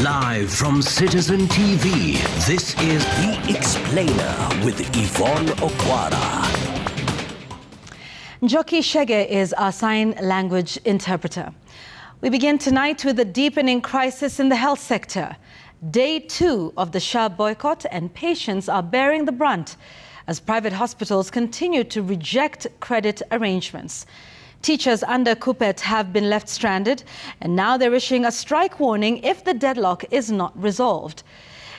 Live from Citizen TV, this is The Explainer with Yvonne Okwara. Njoki Shege is our sign language interpreter. We begin tonight with the deepening crisis in the health sector. Day 2 of the SHA boycott, and patients are bearing the brunt as private hospitals continue to reject credit arrangements. Teachers under KUPPET have been left stranded, and now they're issuing a strike warning if the deadlock is not resolved.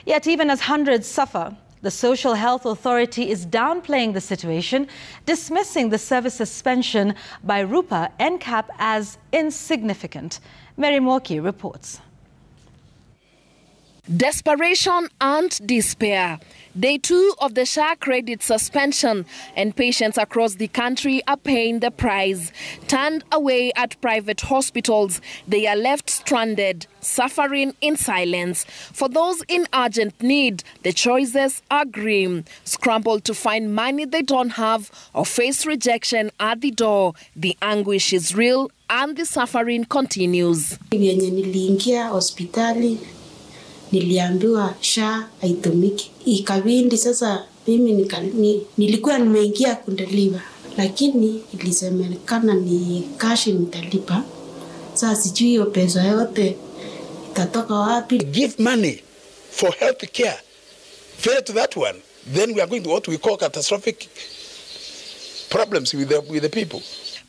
Yet even as hundreds suffer, the Social Health Authority is downplaying the situation, dismissing the service suspension by Rupa NCAP as insignificant. Mary Morki reports. Desperation and despair. Day 2 of the SHA credit suspension, and patients across the country are paying the price. Turned away at private hospitals, they are left stranded, suffering in silence. For those in urgent need, the choices are grim. Scramble to find money they don't have or face rejection at the door. The anguish is real and the suffering continues. Niliambiwa SHA haitumiki. Ikabindi sasa mimi nilikuwa nimeingia kundeliva, lakini ilisemekana ni cash nitalipa. Sasa sijui hiyo pesa yote itatoka wapi. Give money for health care. Fail to that one, then we are going to what we call catastrophic problems with the people.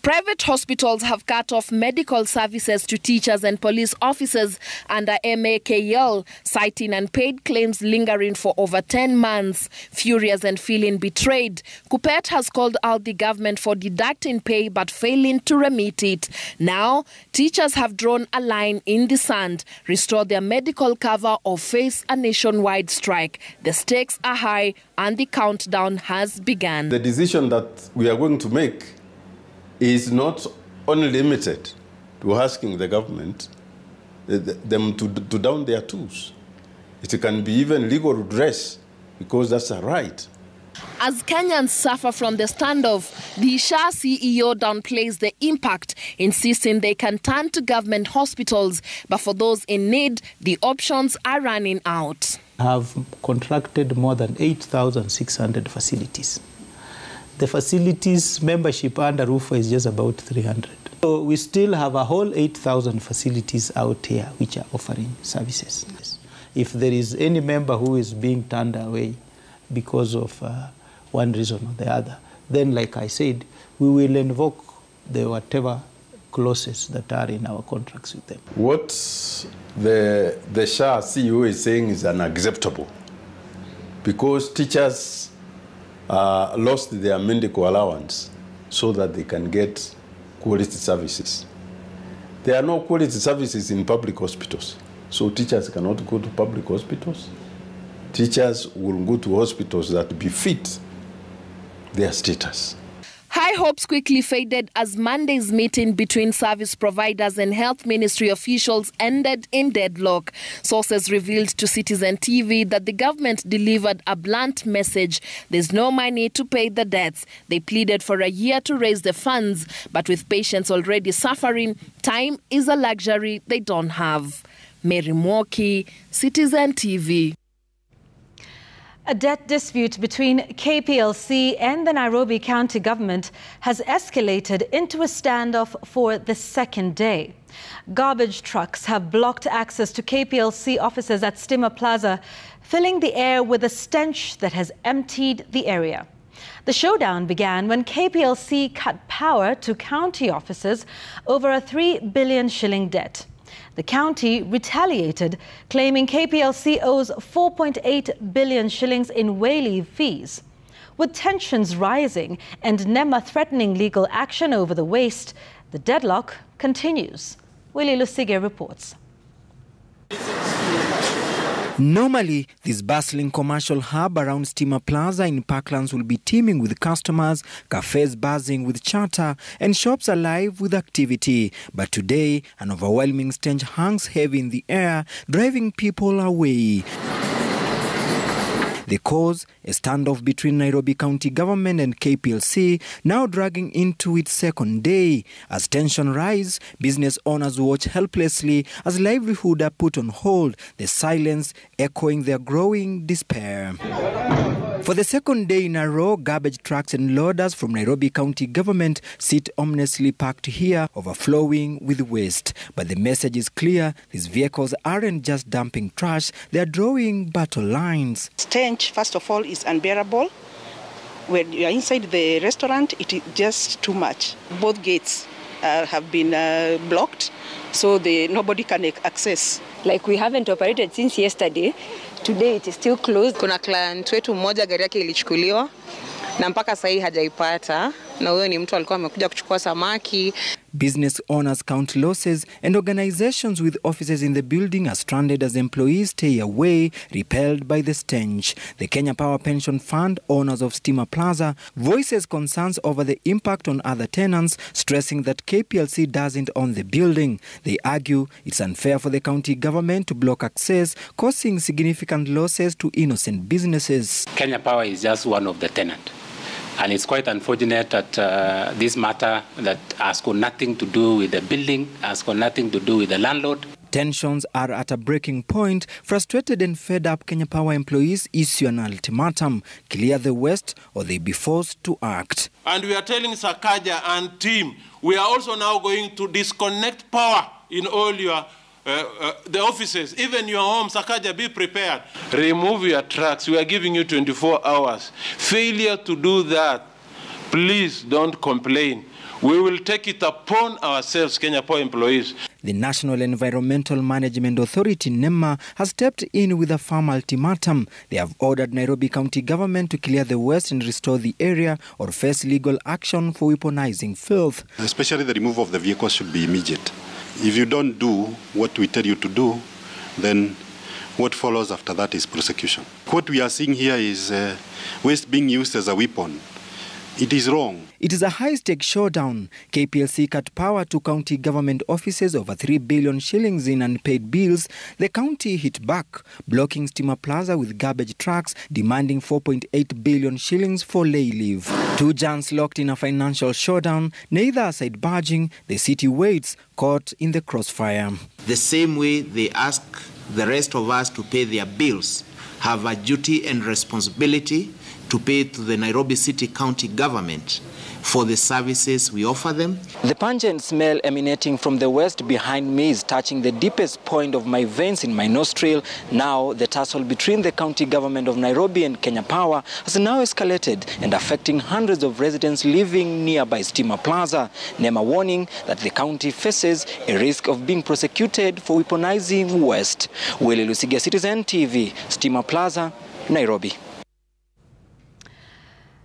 Private hospitals have cut off medical services to teachers and police officers under MAKL, citing unpaid claims lingering for over 10 months. Furious and feeling betrayed, KUPPET has called out the government for deducting pay but failing to remit it. Now, teachers have drawn a line in the sand, restore their medical cover or face a nationwide strike. The stakes are high and the countdown has begun. The decision that we are going to make is not only limited to asking the government them to down their tools. It can be even legal redress, because that's a right. As Kenyans suffer from the standoff, the SHA CEO downplays the impact, insisting they can turn to government hospitals, but for those in need, the options are running out. Have contracted more than 8,600 facilities. The facilities membership under RUFA is just about 300. So we still have a whole 8,000 facilities out here which are offering services. If there is any member who is being turned away because of one reason or the other, then, like I said, we will invoke the whatever clauses that are in our contracts with them. What the SHA CEO is saying is unacceptable, because teachers lost their medical allowance so that they can get quality services. There are no quality services in public hospitals, so teachers cannot go to public hospitals. Teachers will go to hospitals that befit their status. High hopes quickly faded as Monday's meeting between service providers and health ministry officials ended in deadlock. Sources revealed to Citizen TV that the government delivered a blunt message. There's no money to pay the debts. They pleaded for a year to raise the funds, but with patients already suffering, time is a luxury they don't have. Mary Morki, Citizen TV. A debt dispute between KPLC and the Nairobi County government has escalated into a standoff for the second day. Garbage trucks have blocked access to KPLC offices at Stima Plaza, filling the air with a stench that has emptied the area. The showdown began when KPLC cut power to county offices over a 3 billion shilling debt. The county retaliated, claiming KPLC owes 4.8 billion shillings in way-leave fees. With tensions rising and NEMA threatening legal action over the waste, the deadlock continues. Willie Lusige reports. Normally, this bustling commercial hub around Stima Plaza in Parklands will be teeming with customers, cafes buzzing with chatter, and shops alive with activity. But today, an overwhelming stench hangs heavy in the air, driving people away. The cause, a standoff between Nairobi County Government and KPLC, now dragging into its second day. As tension rise, business owners watch helplessly as livelihood are put on hold, the silence echoing their growing despair. For the second day in a row, garbage trucks and loaders from Nairobi County Government sit ominously parked here, overflowing with waste. But the message is clear: these vehicles aren't just dumping trash, they are drawing battle lines. Stench, first of all, is unbearable. When you are inside the restaurant, it is just too much. Both gates have been blocked, so nobody can access. Like we haven't operated since yesterday. Today it is still closed. Kuna client wetu mmoja gari yake ilichukuliwa na mpaka sasa hajaipata, na huyo ni mtu alikuwa amekuja kuchukua samaki. Business owners count losses and organizations with offices in the building are stranded as employees stay away, repelled by the stench. The Kenya Power Pension Fund, owners of Stima Plaza, voices concerns over the impact on other tenants, stressing that KPLC doesn't own the building. They argue it's unfair for the county government to block access, causing significant losses to innocent businesses. Kenya Power is just one of the tenants. And it's quite unfortunate that this matter that has got nothing to do with the building, has got nothing to do with the landlord. Tensions are at a breaking point. Frustrated and fed up Kenya Power employees issue an ultimatum: clear the waste or they be forced to act. And we are telling Sakaja and team, we are also now going to disconnect power in all your the offices, even your home. Sakaja, be prepared. Remove your trucks. We are giving you 24 hours. Failure to do that, please don't complain. We will take it upon ourselves, Kenya Power employees. The National Environmental Management Authority, NEMA, has stepped in with a firm ultimatum. They have ordered Nairobi County Government to clear the waste and restore the area or face legal action for weaponizing filth. Especially the removal of the vehicles should be immediate. If you don't do what we tell you to do, then what follows after that is prosecution. What we are seeing here is waste being used as a weapon. It is wrong. It is a high-stakes showdown. KPLC cut power to county government offices over 3 billion shillings in unpaid bills. The county hit back, blocking Stima Plaza with garbage trucks, demanding 4.8 billion shillings for lay leave. Two giants locked in a financial showdown, neither side barging. The city waits, caught in the crossfire. The same way they ask the rest of us to pay their bills, have a duty and responsibility to pay to the Nairobi City County Government for the services we offer them. The pungent smell emanating from the west behind me is touching the deepest point of my veins in my nostril. Now, the tussle between the county government of Nairobi and Kenya Power has now escalated and affecting hundreds of residents living nearby Stima Plaza. NEMA warning that the county faces a risk of being prosecuted for weaponizing waste. Willie Lusigia, Citizen TV, Stima Plaza, Nairobi.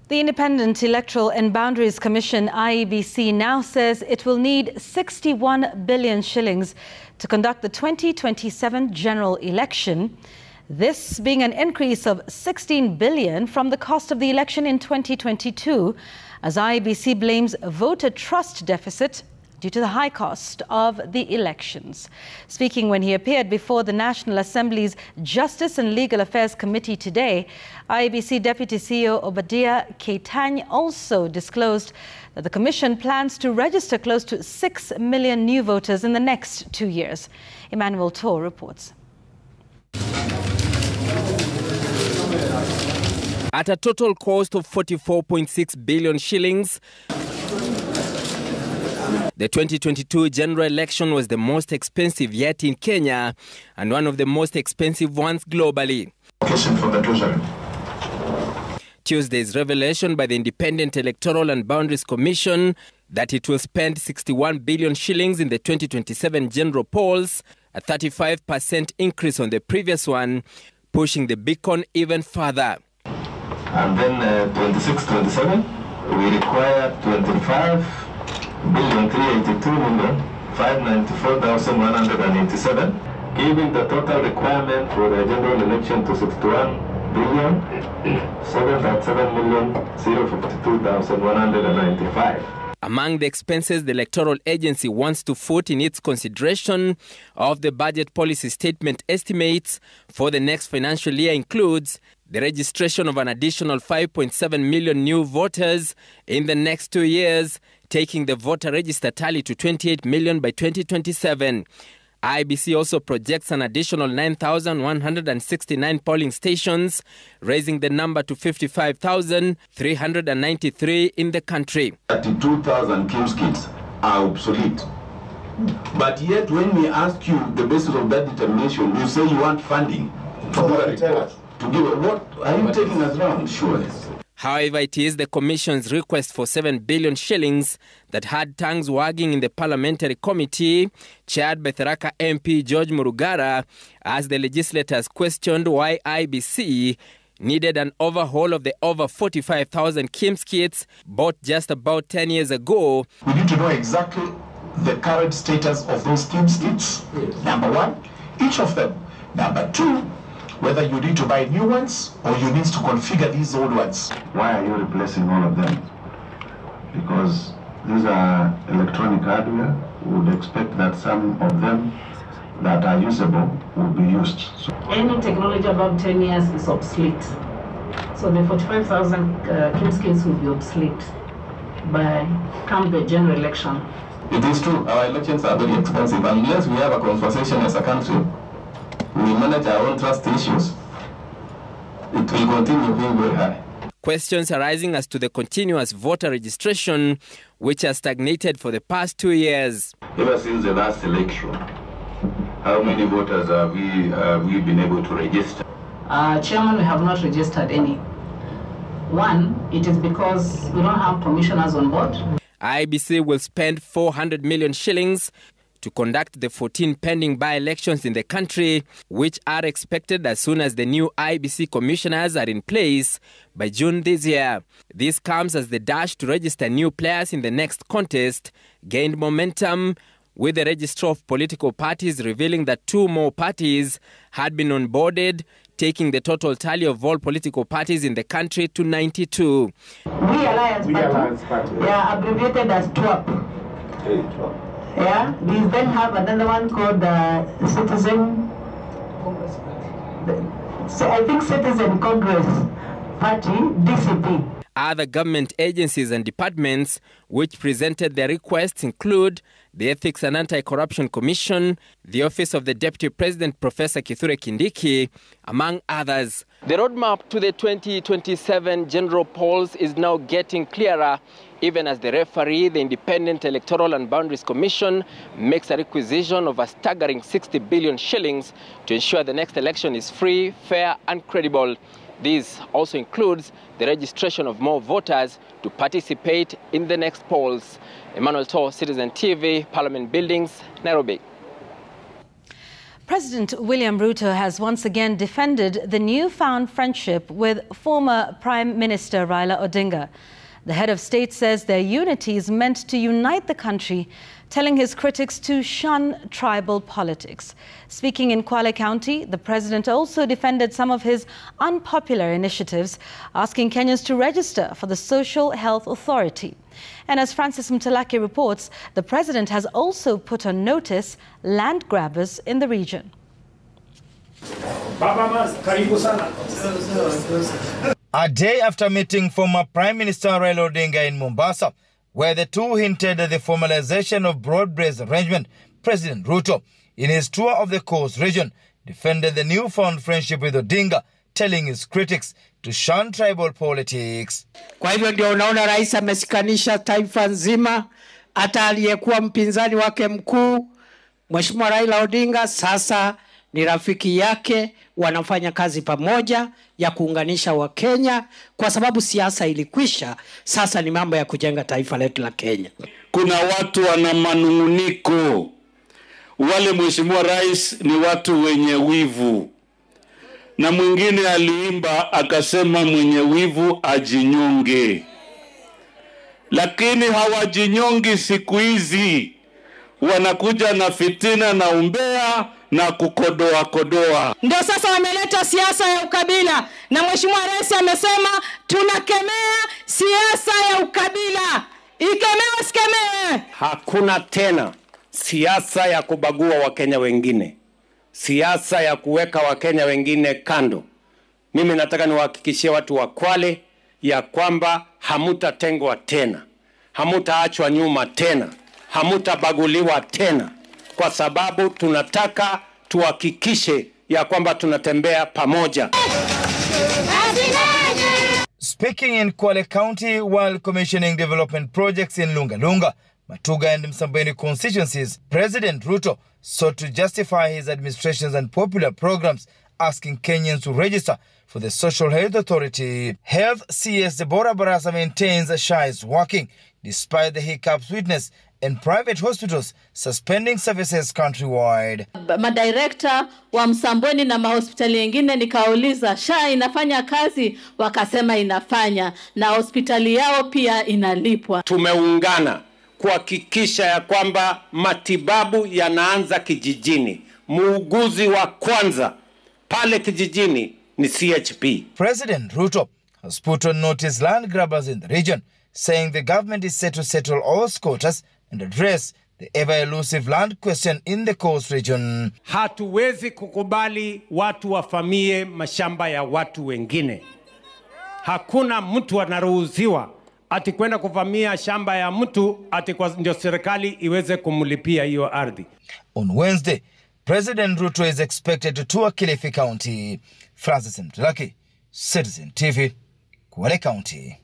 The Independent Electoral and Boundaries Commission, IEBC, now says it will need 61 billion shillings to conduct the 2027 general election. This being an increase of 16 billion from the cost of the election in 2022, as IEBC blames voter trust deficit due to the high cost of the elections. Speaking when he appeared before the National Assembly's Justice and Legal Affairs Committee today, IEBC Deputy CEO Obadiah Keitany also disclosed that the Commission plans to register close to 6 million new voters in the next 2 years. Emmanuel Tor reports. At a total cost of 44.6 billion shillings, the 2022 general election was the most expensive yet in Kenya and one of the most expensive ones globally. Tuesday's revelation by the Independent Electoral and Boundaries Commission that it will spend 61 billion shillings in the 2027 general polls, a 35% increase on the previous one, pushing the beacon even further. And then 26-27, we require 25,382,594,187, giving the total requirement for the general election to 61,737,052,195. Among the expenses the electoral agency wants to foot in its consideration of the budget policy statement estimates for the next financial year includes the registration of an additional 5.7 million new voters in the next 2 years, taking the voter register tally to 28 million by 2027. IEBC also projects an additional 9,169 polling stations, raising the number to 55,393 in the country. 32,000 KIMS kits are obsolete. But yet when we ask you the basis of that determination, you say you want funding to do a report. To give what are you taking us around? Sure. However, it is the Commission's request for 7 billion shillings that had tongues wagging in the Parliamentary Committee, chaired by Tharaka MP George Murugara, as the legislators questioned why IEBC needed an overhaul of the over 45,000 KIMS kits bought just about 10 years ago. We need to know exactly the current status of those KIMS kits, number one, each of them. Number two, whether you need to buy new ones or you need to configure these old ones. Why are you replacing all of them? Because these are electronic hardware. We would expect that some of them that are usable will be used. So any technology above 10 years is obsolete. So the 45,000 KIMS kits will be obsolete by come the general election. it is true, our elections are very expensive. Unless we have a conversation as a country, we manage our own trust issues, it will continue being very high. Questions arising as to the continuous voter registration, which has stagnated for the past 2 years. Ever since the last election, how many voters have we been able to register? Chairman, we have not registered any. One, it is because we don't have commissioners on board. IEBC will spend 400 million shillings to conduct the 14 pending by-elections in the country, which are expected as soon as the new IEBC commissioners are in place by June this year. This comes as the dash to register new players in the next contest gained momentum, with the Registrar of Political Parties revealing that 2 more parties had been onboarded, taking the total tally of all political parties in the country to 92. We Alliance Party, they are abbreviated as TWAP. Yeah, we then have another one called Citizen Congress Party, DCP. Other government agencies and departments which presented their requests include the Ethics and Anti-Corruption Commission, the Office of the Deputy President, Professor Kithure Kindiki, among others. The roadmap to the 2027 general polls is now getting clearer, even as the referee, the Independent Electoral and Boundaries Commission, makes a requisition of a staggering 60 billion shillings to ensure the next election is free, fair and credible. This also includes the registration of more voters to participate in the next polls. Emmanuel Toh, Citizen TV, Parliament Buildings, Nairobi. President William Ruto has once again defended the newfound friendship with former Prime Minister Raila Odinga. The head of state says their unity is meant to unite the country, telling his critics to shun tribal politics. Speaking in Kwale County, the president also defended some of his unpopular initiatives, asking Kenyans to register for the Social Health Authority. And as Francis Mtalaki reports, the president has also put on notice land grabbers in the region. A day after meeting former Prime Minister Raila Odinga in Mombasa, where the two hinted at the formalization of broad-based arrangement, President Ruto, in his tour of the Coast region, defended the newfound friendship with Odinga, telling his critics to shun tribal politics. Kwa hivyo ndio unaona rais amesikanisha taifa nzima, hata aliyekuwa mpinzani wake mkuu Mheshimiwa Raila Odinga sasa ni rafiki yake, wanafanya kazi pamoja ya kuunganisha Wakenya, kwa sababu siasa ilikwisha, sasa ni mambo ya kujenga taifa letu la Kenya. Kuna watu wana manunguniko, wale Mheshimiwa Rais ni watu wenye wivu, na mwingine aliimba akasema mwenye wivu ajinyonge, lakini hawajinyongi siku hizi, wanakuja na fitina na umbea na kukodoa. Ndio sasa wameleta siasa ya ukabila, na Mheshimiwa Rais amesema tunakemea siasa ya ukabila. Ikemewe sikemewe. Hakuna tena siasa ya kubagua Wakenya wengine, siasa ya kuweka Wakenya wengine kando. Mimi nataka niwahakikishie watu wa Kwale ya kwamba hamutatengwa tena, hamutaachwa nyuma tena, hamutabaguliwa tena, kwa sababu tunataka tuhakikishe ya kwamba tunatembea pamoja. Speaking in Kwale County while commissioning development projects in Lunga Lunga, Matuga and Msambweni constituencies, President Ruto sought to justify his administration's unpopular programs, asking Kenyans to register for the Social Health Authority. Health CS Deborah Barasa maintains SHA is working despite the hiccups witnessed and private hospitals suspending services countrywide. Madirekta wa Msambweni na mahospitali mengine nikauliza SHA inafanya kazi, wakasema inafanya, na hospitali yao pia inalipwa. Tumeungana kuhakikisha ya kwamba matibabu yanaanza kijijini. Muuguzi wa kwanza pale kijijini ni CHP. President Ruto has put on notice land grabbers in the region, saying the government is set to settle all squatters and address the ever-elusive land question in the coast region. Hatuwezi kukubali watu wafamie mashamba ya watu wengine. Hakuna mtu anaruhusiwa ati kwenda kuvamia shamba ya mtu ati kwa ndio serikali iweze kumlipia hiyo ardhi. On Wednesday, President Ruto is expected to tour Kilifi County. Francis Mtulaki, Citizen TV, Kwale County.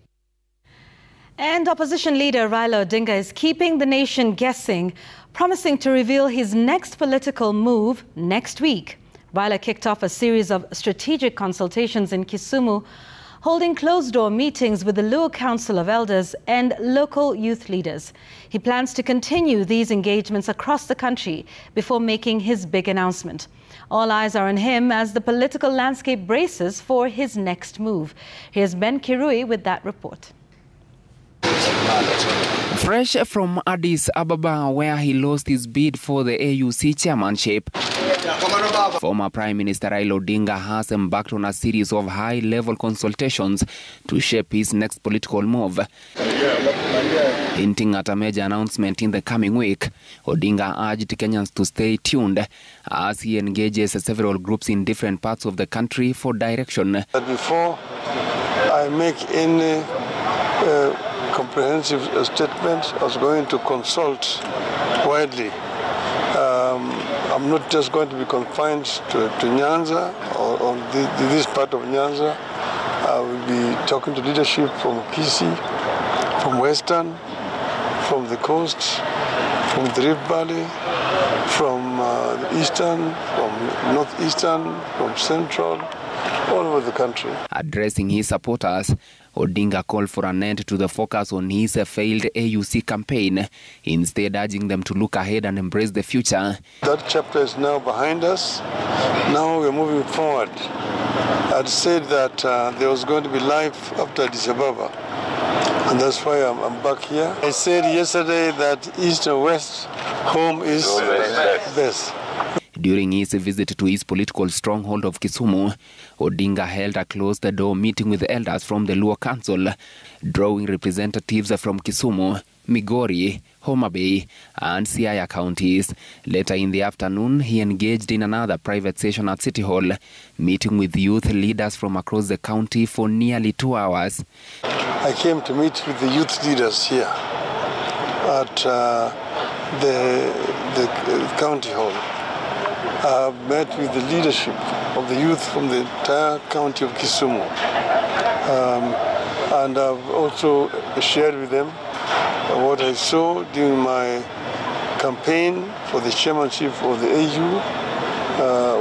And opposition leader Raila Odinga is keeping the nation guessing, promising to reveal his next political move next week. Raila kicked off a series of strategic consultations in Kisumu, holding closed-door meetings with the Luo Council of Elders and local youth leaders. He plans to continue these engagements across the country before making his big announcement. All eyes are on him as the political landscape braces for his next move. Here's Ben Kirui with that report. Fresh from Addis Ababa, where he lost his bid for the AUC chairmanship, former Prime Minister Raila Odinga has embarked on a series of high-level consultations to shape his next political move. Hinting at a major announcement in the coming week, Odinga urged Kenyans to stay tuned as he engages several groups in different parts of the country for direction. Before I make any comprehensive statement, I was going to consult widely. I'm not just going to be confined to Nyanza or this part of Nyanza. I will be talking to leadership from Kisii, from Western, from the coast, from the Rift Valley, from the Eastern, from Northeastern, from Central, all over the country. Addressing his supporters, Odinga called for an end to the focus on his failed AUC campaign, instead urging them to look ahead and embrace the future. That chapter is now behind us. Now we're moving forward. I'd said that there was going to be life after Addis Ababa, and that's why I'm back here. I said yesterday that East and West, home is best. During his visit to his political stronghold of Kisumu, Odinga held a closed-door meeting with elders from the Luo Council, drawing representatives from Kisumu, Migori, Homa Bay, and Siaya counties. Later in the afternoon, he engaged in another private session at City Hall, meeting with youth leaders from across the county for nearly 2 hours. I came to meet with the youth leaders here at the county hall. I've met with the leadership of the youth from the entire county of Kisumu. And I've also shared with them what I saw during my campaign for the chairmanship of the AU,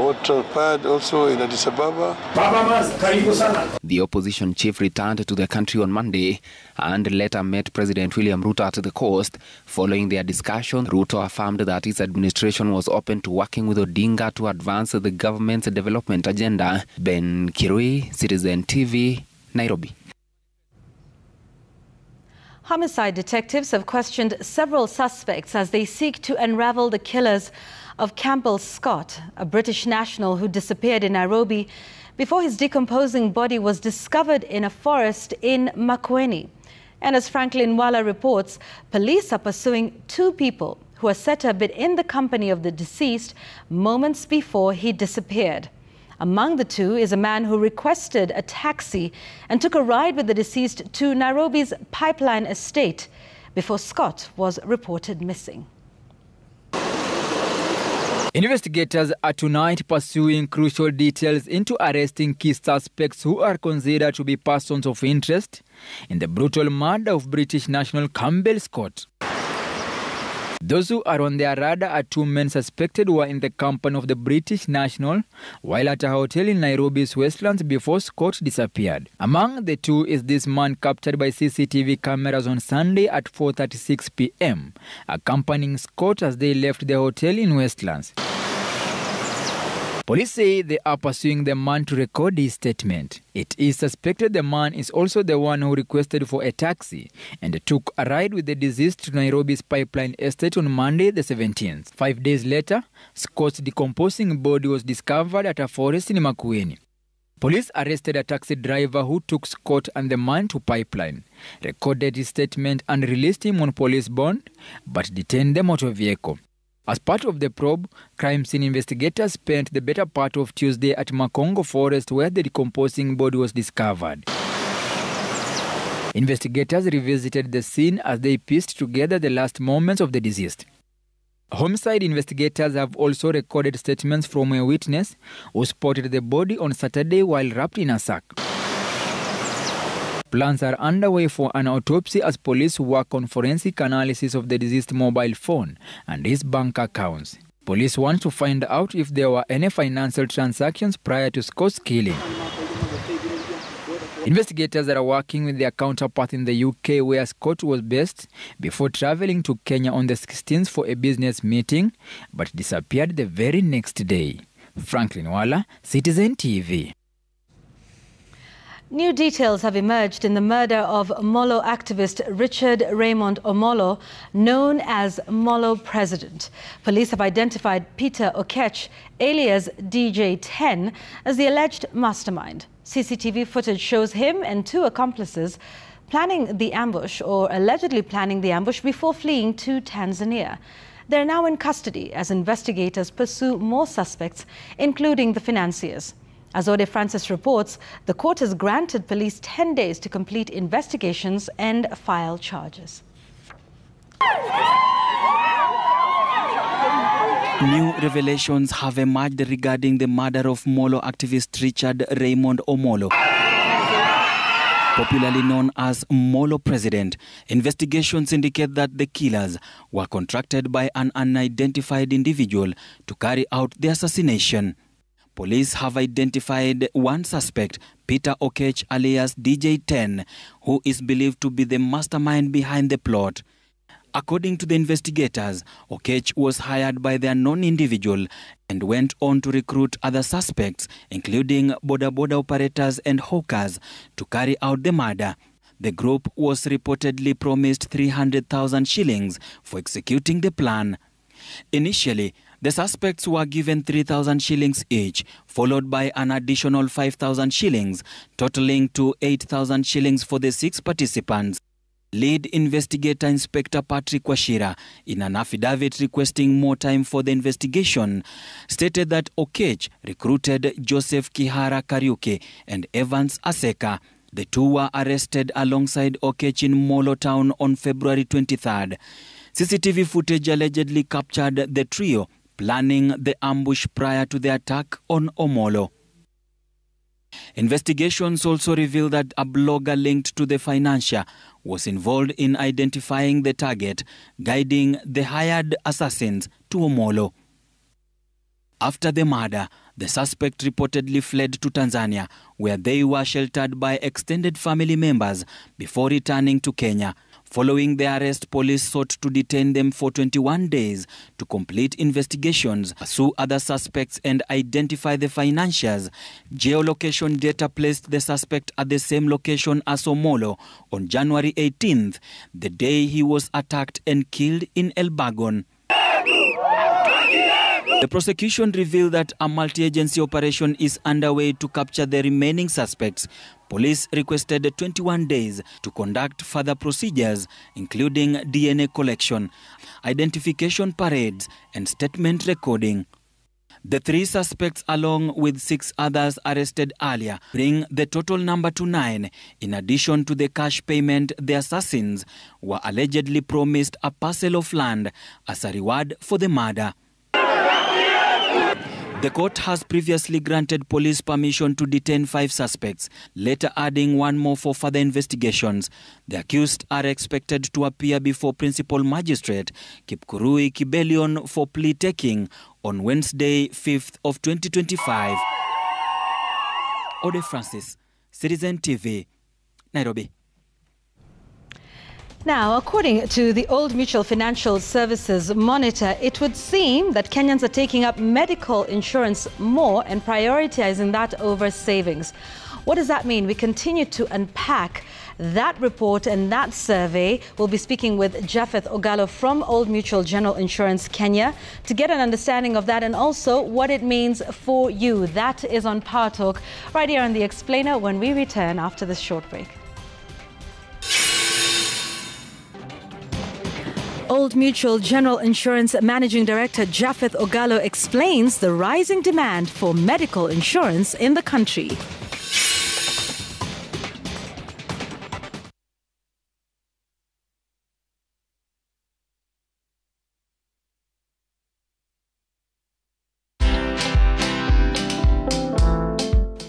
what transpired also in Addis Ababa. The opposition chief returned to the country on Monday and later met President William Ruto at the coast. Following their discussion, Ruto affirmed that his administration was open to working with Odinga to advance the government's development agenda. Ben Kirui, Citizen TV, Nairobi. Homicide detectives have questioned several suspects as they seek to unravel the killers of Campbell Scott, a British national who disappeared in Nairobi before his decomposing body was discovered in a forest in Makueni. And as Franklin Wala reports, police are pursuing 2 people who are said to have been in the company of the deceased moments before he disappeared. Among the two is a man who requested a taxi and took a ride with the deceased to Nairobi's Pipeline estate before Scott was reported missing. Investigators are tonight pursuing crucial details into arresting key suspects who are considered to be persons of interest in the brutal murder of British national Campbell Scott. Those who are on their radar are two men suspected were in the company of the British national while at a hotel in Nairobi's Westlands before Scott disappeared. Among the two is this man captured by CCTV cameras on Sunday at 4:36 p.m, accompanying Scott as they left the hotel in Westlands. Police say they are pursuing the man to record his statement. It is suspected the man is also the one who requested for a taxi and took a ride with the deceased to Nairobi's Pipeline estate on Monday the 17th. 5 days later, Scott's decomposing body was discovered at a forest in Makueni. Police arrested a taxi driver who took Scott and the man to Pipeline, recorded his statement and released him on police bond, but detained the motor vehicle. As part of the probe, crime scene investigators spent the better part of Tuesday at Makongo Forest where the decomposing body was discovered. Investigators revisited the scene as they pieced together the last moments of the deceased. Homicide investigators have also recorded statements from a witness who spotted the body on Saturday while wrapped in a sack. Plans are underway for an autopsy as police work on forensic analysis of the deceased mobile phone and his bank accounts. Police want to find out if there were any financial transactions prior to Scott's killing. Investigators are working with their counterpart in the UK where Scott was based before traveling to Kenya on the 16th for a business meeting, but disappeared the very next day. Franklin Wala, Citizen TV. New details have emerged in the murder of Molo activist Richard Raymond Omolo, known as Molo President. Police have identified Peter Okech, alias DJ10, as the alleged mastermind. CCTV footage shows him and two accomplices planning the ambush, or allegedly planning the ambush, before fleeing to Tanzania. They're now in custody as investigators pursue more suspects, including the financiers. As Ode Francis reports, the court has granted police 10 days to complete investigations and file charges. New revelations have emerged regarding the murder of Molo activist Richard Raymond Omolo, popularly known as Molo President. Investigations indicate that the killers were contracted by an unidentified individual to carry out the assassination. Police have identified one suspect, Peter Okech alias DJ10, who is believed to be the mastermind behind the plot. According to the investigators, Okech was hired by the unknown individual and went on to recruit other suspects, including boda operators and hawkers, to carry out the murder. The group was reportedly promised 300,000 shillings for executing the plan. Initially, the suspects were given 3,000 shillings each, followed by an additional 5,000 shillings, totaling to 8,000 shillings for the 6 participants. Lead investigator Inspector Patrick Washira, in an affidavit requesting more time for the investigation, stated that Okech recruited Joseph Kihara Kariuki and Evans Aseka. The two were arrested alongside Okech in Molo town on February 23rd. CCTV footage allegedly captured the trio planning the ambush prior to the attack on Omolo. Investigations also revealed that a blogger linked to the financier was involved in identifying the target, guiding the hired assassins to Omolo. After the murder, the suspect reportedly fled to Tanzania, where they were sheltered by extended family members before returning to Kenya. Following the arrest, police sought to detain them for 21 days to complete investigations, pursue other suspects and identify the financiers. Geolocation data placed the suspect at the same location as Omolo on January 18th, the day he was attacked and killed in Elbagon. The prosecution revealed that a multi-agency operation is underway to capture the remaining suspects. Police requested 21 days to conduct further procedures, including DNA collection, identification parades, and statement recording. The 3 suspects, along with 6 others arrested earlier, bring the total number to 9, in addition to the cash payment the assassins were allegedly promised a parcel of land as a reward for the murder. The court has previously granted police permission to detain 5 suspects, later adding 1 more for further investigations. The accused are expected to appear before Principal Magistrate Kipkurui Kibelion for plea taking on Wednesday, 5th of 2025. Ode Francis, Citizen TV, Nairobi. Now, according to the Old Mutual Financial Services Monitor, it would seem that Kenyans are taking up medical insurance more and prioritizing that over savings. What does that mean? We continue to unpack that report and that survey. We'll be speaking with Japheth Ogalo from Old Mutual General Insurance Kenya to get an understanding of that and also what it means for you. That is on Power Talk right here on The Explainer when we return after this short break. Old Mutual General Insurance Managing Director Japheth Ogalo explains the rising demand for medical insurance in the country.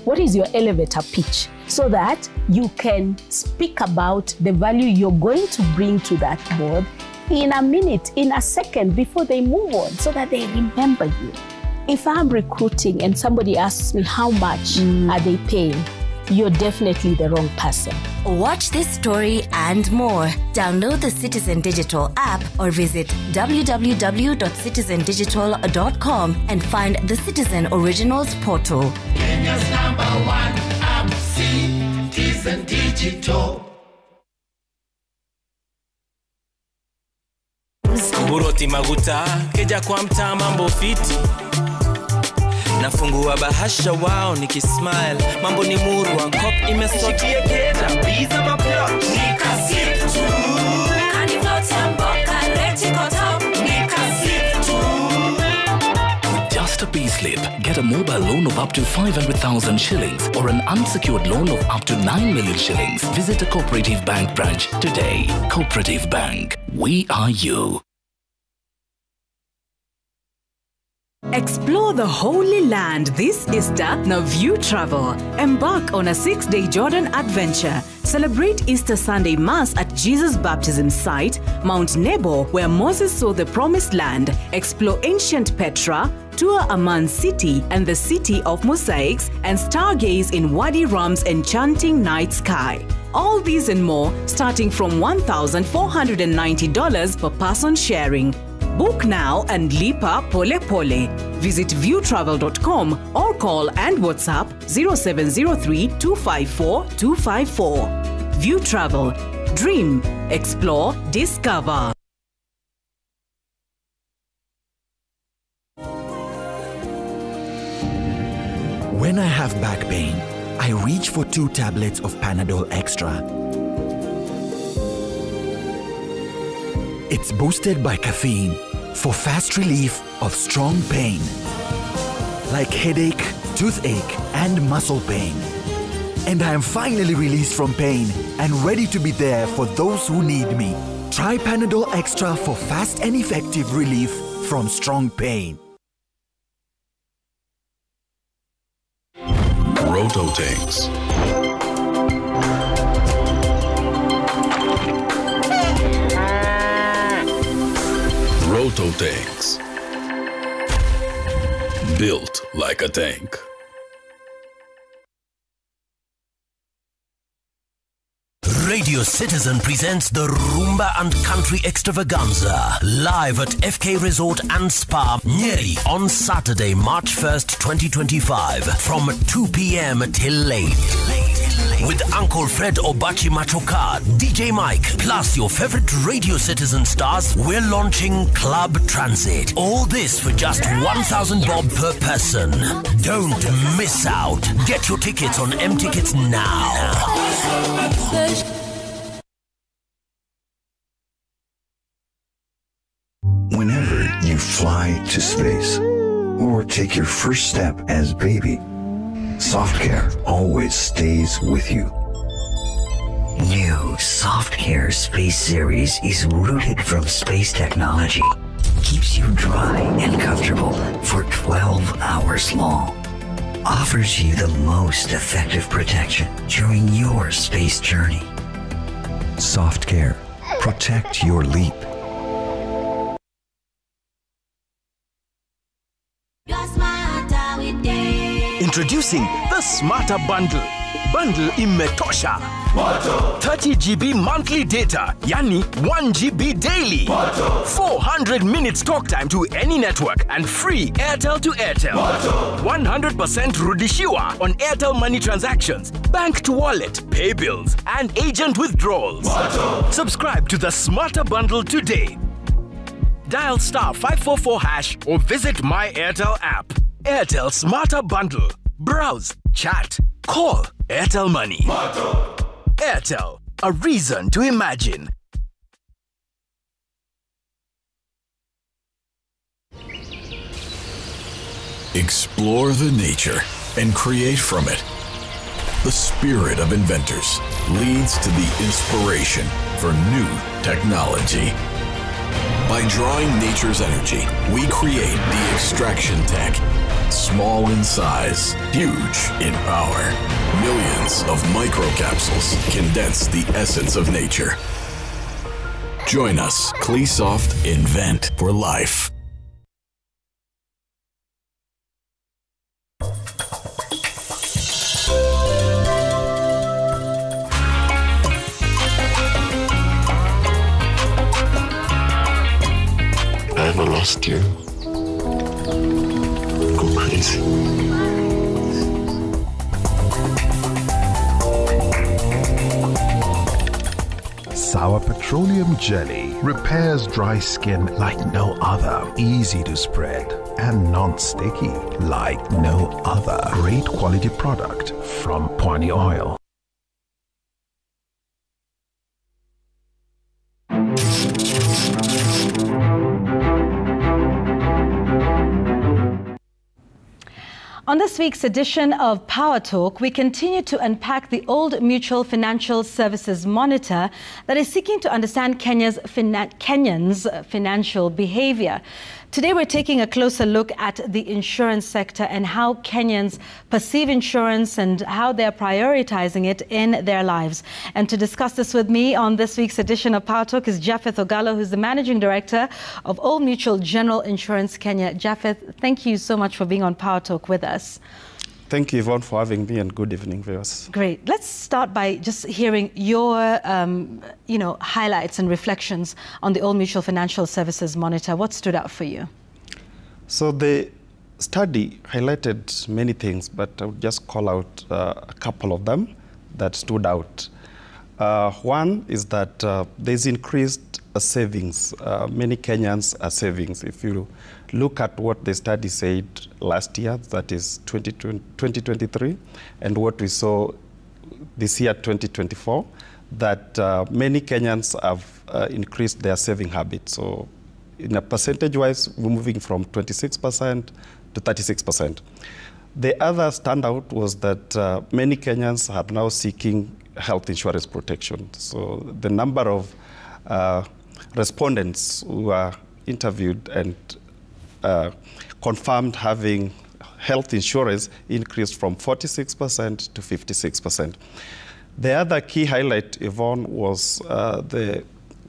What is your elevator pitch so that you can speak about the value you're going to bring to that board in a minute, in a second before they move on, so that they remember you. If I'm recruiting and somebody asks me how much are they paying, you're definitely the wrong person. Watch this story and more. Download the Citizen Digital app or visit www.citizendigital.com and find the Citizen Originals portal. Kenya's #1 app, Citizen Digital. Buroti maguta, keja kwa mtaa mambo fiti. Nafungua bahasha wao nikismile, mambo ni murwa, kop imesoti yegeda, biza maplot, nikasip tu. Kanivota mboka, reti koto, nikasip tu. With just a pay slip, get a mobile loan of up to 500,000 shillings or an unsecured loan of up to 9 million shillings. Visit a Cooperative Bank branch today. Cooperative Bank, we are you. Explore the Holy Land this Easter na View Travel. Embark on a 6-day Jordan adventure. Celebrate Easter Sunday Mass at Jesus Baptism Site, Mount Nebo, where Moses saw the Promised Land. Explore ancient Petra, tour Amman City and the City of Mosaics, and stargaze in Wadi Rum's enchanting night sky. All these and more starting from $1,490 per person sharing. Book now and lipa pole pole. Visit viewtravel.com or call and WhatsApp 0703 254 254. View Travel. Dream, explore, discover. When I have back pain, I reach for 2 tablets of Panadol Extra. It's boosted by caffeine for fast relief of strong pain, like headache, toothache, and muscle pain. And I am finally released from pain and ready to be there for those who need me. Try Panadol Extra for fast and effective relief from strong pain. Rototanks. Rototanks. Built like a tank. Radio Citizen presents the Rumba and Country Extravaganza live at FK Resort and Spa, Nyeri, on Saturday, March 1st, 2025 from 2 p.m. till late. With Uncle Fred Obachi Machoka, DJ Mike, plus your favorite Radio Citizen stars, we're launching Club Transit. All this for just 1,000 bob per person. Don't miss out. Get your tickets on M-Tickets now. Whenever you fly to space, or take your first step as baby, SoftCare always stays with you. New SoftCare Space Series is rooted from space technology. Keeps you dry and comfortable for 12 hours long. Offers you the most effective protection during your space journey. SoftCare. Protect your leap. Introducing the Smarter Bundle. Bundle imetosha. 30 GB monthly data, yani 1 GB daily. 400 minutes talk time to any network and free Airtel to Airtel. 100% rudishiwa on Airtel money transactions, bank to wallet, pay bills, and agent withdrawals. Subscribe to the Smarter Bundle today. Dial *544# or visit My Airtel app. Airtel Smarter Bundle. Browse, chat, call Airtel Money. Airtel, a reason to imagine. Explore the nature and create from it. The spirit of inventors leads to the inspiration for new technology. By drawing nature's energy, we create the extraction tech. Small in size, huge in power. Millions of microcapsules condense the essence of nature. Join us, Cleasoft Invent for Life. I ever lost you. Go crazy. Sour petroleum jelly repairs dry skin like no other. Easy to spread and non-sticky like no other. Great quality product from Pwani Oil. On this week's edition of Power Talk, we continue to unpack the Old Mutual Financial Services Monitor that is seeking to understand Kenyans' financial behavior. Today, we're taking a closer look at the insurance sector and how Kenyans perceive insurance and how they're prioritizing it in their lives. And to discuss this with me on this week's edition of Power Talk is Japheth Ogallo, who's the Managing Director of Old Mutual General Insurance Kenya. Japheth, thank you so much for being on Power Talk with us. Thank you, Yvonne, for having me, and good evening, viewers. Great. Let's start by just hearing your, highlights and reflections on the Old Mutual Financial Services Monitor. What stood out for you? So the study highlighted many things, but I would just call out a couple of them that stood out. One is that there's increased savings. Many Kenyans are savings. If you look at what the study said last year, that is 2023, and what we saw this year, 2024, that many Kenyans have increased their saving habits. So in a percentage-wise, we're moving from 26% to 36%. The other standout was that many Kenyans are now seeking health insurance protection. So the number of respondents who are interviewed and confirmed having health insurance increased from 46% to 56%. The other key highlight, Yvonne, was the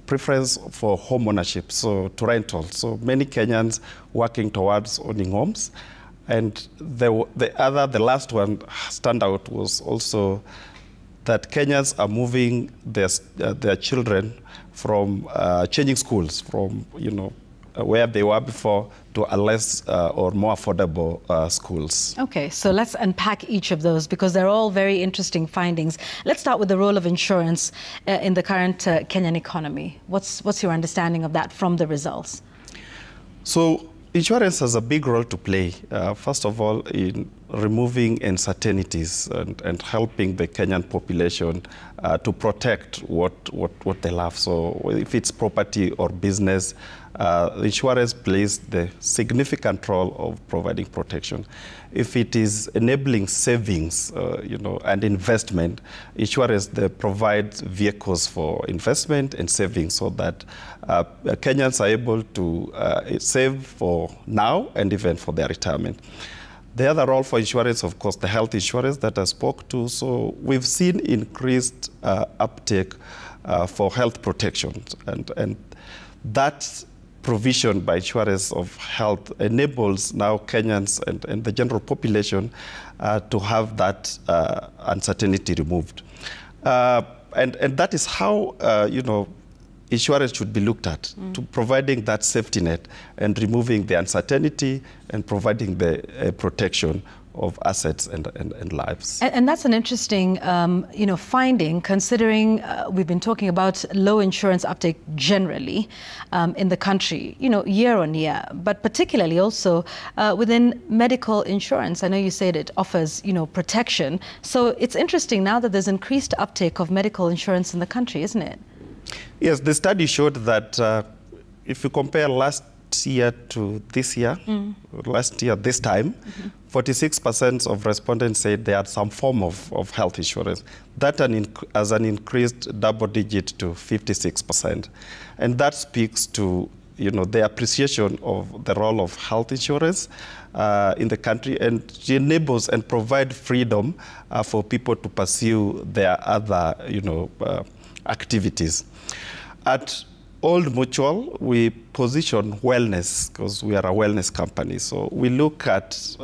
preference for home ownership, so to rental. So many Kenyans working towards owning homes. And the last one standout was also that Kenyans are moving their children from changing schools from where they were before to a less or more affordable schools. Okay, so let's unpack each of those because they're all very interesting findings. Let's start with the role of insurance in the current Kenyan economy. What's your understanding of that from the results? So insurance has a big role to play, first of all, in removing uncertainties and helping the Kenyan population to protect what they love. So if it's property or business, Insurance plays the significant role of providing protection. If it is enabling savings, and investment, insurance provides vehicles for investment and savings so that Kenyans are able to save for now and even for their retirement. The other role for insurance, of course, the health insurance that I spoke to. So we've seen increased uptake for health protection, and that provision by insurance of health enables now Kenyans and the general population to have that uncertainty removed. And that is how, insurance should be looked at, to providing that safety net and removing the uncertainty and providing the protection of assets and lives. And that's an interesting, finding, considering we've been talking about low insurance uptake generally in the country, year on year, but particularly also within medical insurance. I know you said it offers, protection. So it's interesting now that there's increased uptake of medical insurance in the country, isn't it? Yes, the study showed that if you compare last year to this year, last year this time, 46% of respondents said they had some form of health insurance. That has an increased double digit to 56%. And that speaks to the appreciation of the role of health insurance in the country, and it enables and provide freedom for people to pursue their other activities. At Old Mutual, we position wellness because we are a wellness company. So we look at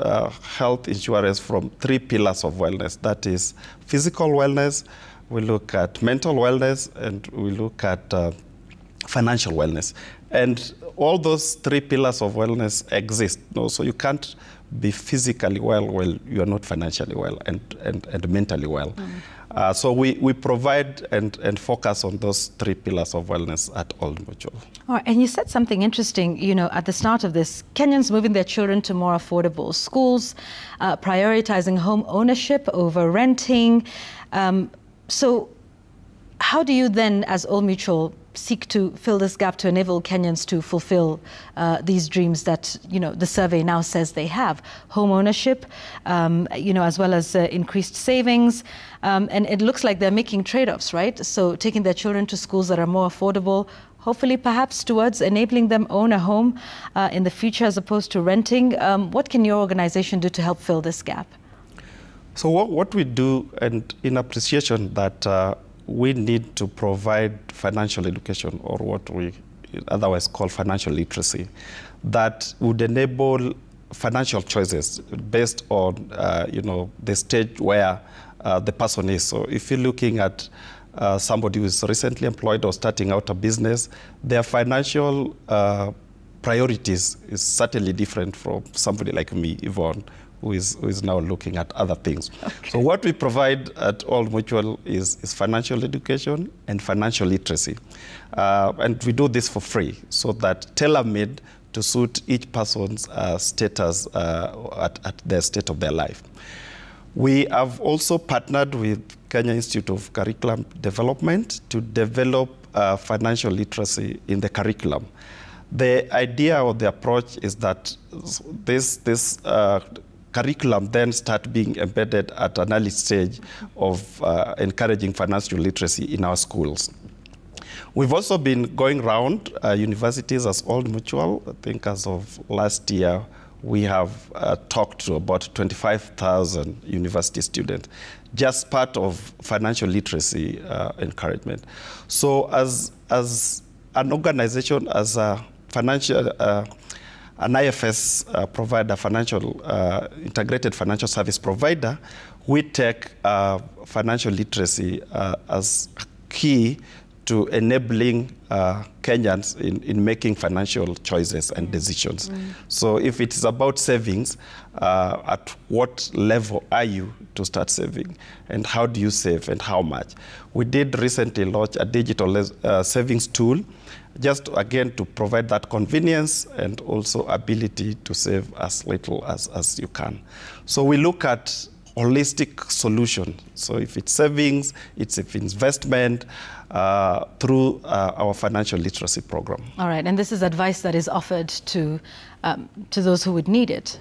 health insurance from 3 pillars of wellness. That is physical wellness, we look at mental wellness, and we look at financial wellness. And all those 3 pillars of wellness exist. So you can't be physically well you are not financially well and mentally well. So we provide and focus on those 3 pillars of wellness at Old Mutual. All right, and you said something interesting, at the start of this, Kenyans moving their children to more affordable schools, prioritizing home ownership over renting. So how do you then, as Old Mutual, seek to fill this gap to enable Kenyans to fulfill these dreams that, the survey now says they have? Home ownership, as well as increased savings. And it looks like they're making trade-offs, right? So taking their children to schools that are more affordable, hopefully perhaps towards enabling them own a home in the future as opposed to renting. What can your organization do to help fill this gap? So what we do, and in appreciation that we need to provide financial education, or what we otherwise call financial literacy, that would enable financial choices based on, the stage where the person is. So if you're looking at somebody who is recently employed or starting out a business, their financial priorities is certainly different from somebody like me, Yvonne, who is now looking at other things. Okay. So what we provide at Old Mutual is financial education and financial literacy. And we do this for free, so that tailor-made to suit each person's status at the state of their life. We have also partnered with Kenya Institute of Curriculum Development to develop financial literacy in the curriculum. The idea or the approach is that this curriculum then start being embedded at an early stage of encouraging financial literacy in our schools. We've also been going around universities as Old Mutual. I think as of last year, we have talked to about 25,000 university students, just part of financial literacy encouragement. So as an organization, as a financial, an IFS provider, integrated financial service provider, we take financial literacy as key to enabling Kenyans in making financial choices and decisions. So if it is about savings, at what level are you to start saving? And how do you save and how much? We did recently launch a digital savings tool, just again to provide that convenience and also ability to save as little as you can. So we look at holistic solution. So if it's savings, it's if investment, through our financial literacy program. All right, and this is advice that is offered to those who would need it.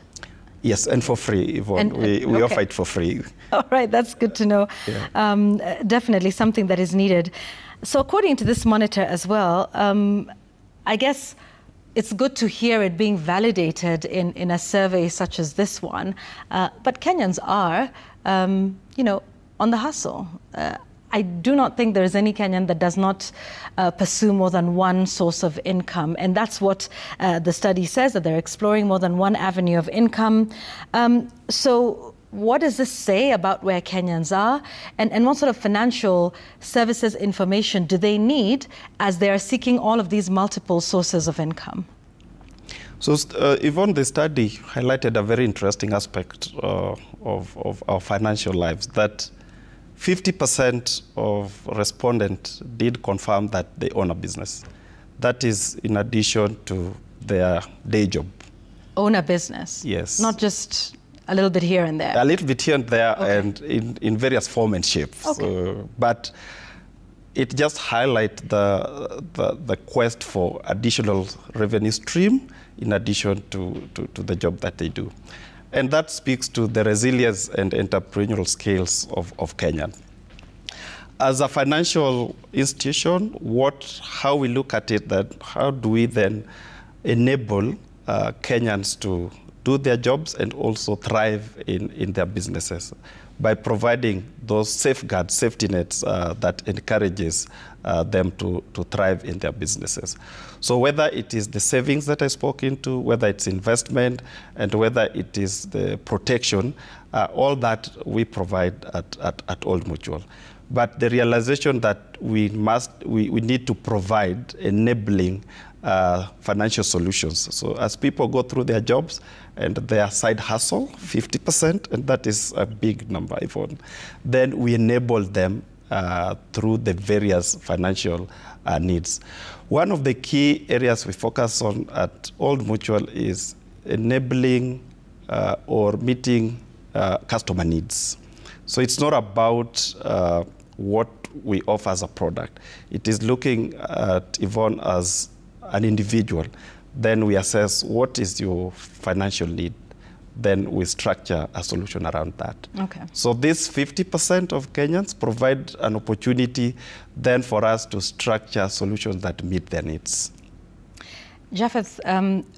Yes, and for free, Yvonne. We offer it for free. All right, that's good to know. Yeah. Definitely something that is needed. So according to this monitor as well, I guess it's good to hear it being validated in a survey such as this one. But Kenyans are, on the hustle. I do not think there is any Kenyan that does not pursue more than one source of income. And that's what the study says, that they're exploring more than one avenue of income. So what does this say about where Kenyans are? And what sort of financial services information do they need as they are seeking all of these multiple sources of income? So, Yvonne, the study highlighted a very interesting aspect of our financial lives, that 50% of respondents did confirm that they own a business. That is in addition to their day job. Own a business? Yes. Not just a little bit here and there? A little bit here and there, and in various forms and shapes. But it just highlights the quest for additional revenue stream in addition to the job that they do. And that speaks to the resilience and entrepreneurial skills of Kenya. As a financial institution, how we look at it, that how do we then enable Kenyans to do their jobs and also thrive in their businesses by providing those safeguards, safety nets that encourages them to thrive in their businesses. So whether it is the savings that I spoke into, whether it's investment, and whether it is the protection, all that we provide at Old Mutual. But the realization that we need to provide enabling financial solutions. So as people go through their jobs and their side hustle, 50%, and that is a big number, Yvonne, then we enable them through the various financial needs. One of the key areas we focus on at Old Mutual is enabling or meeting customer needs. So it's not about what we offer as a product. It is looking at Yvonne as an individual. Then we assess what is your financial need. Then we structure a solution around that. Okay. So this 50% of Kenyans provide an opportunity then for us to structure solutions that meet their needs. Japheth,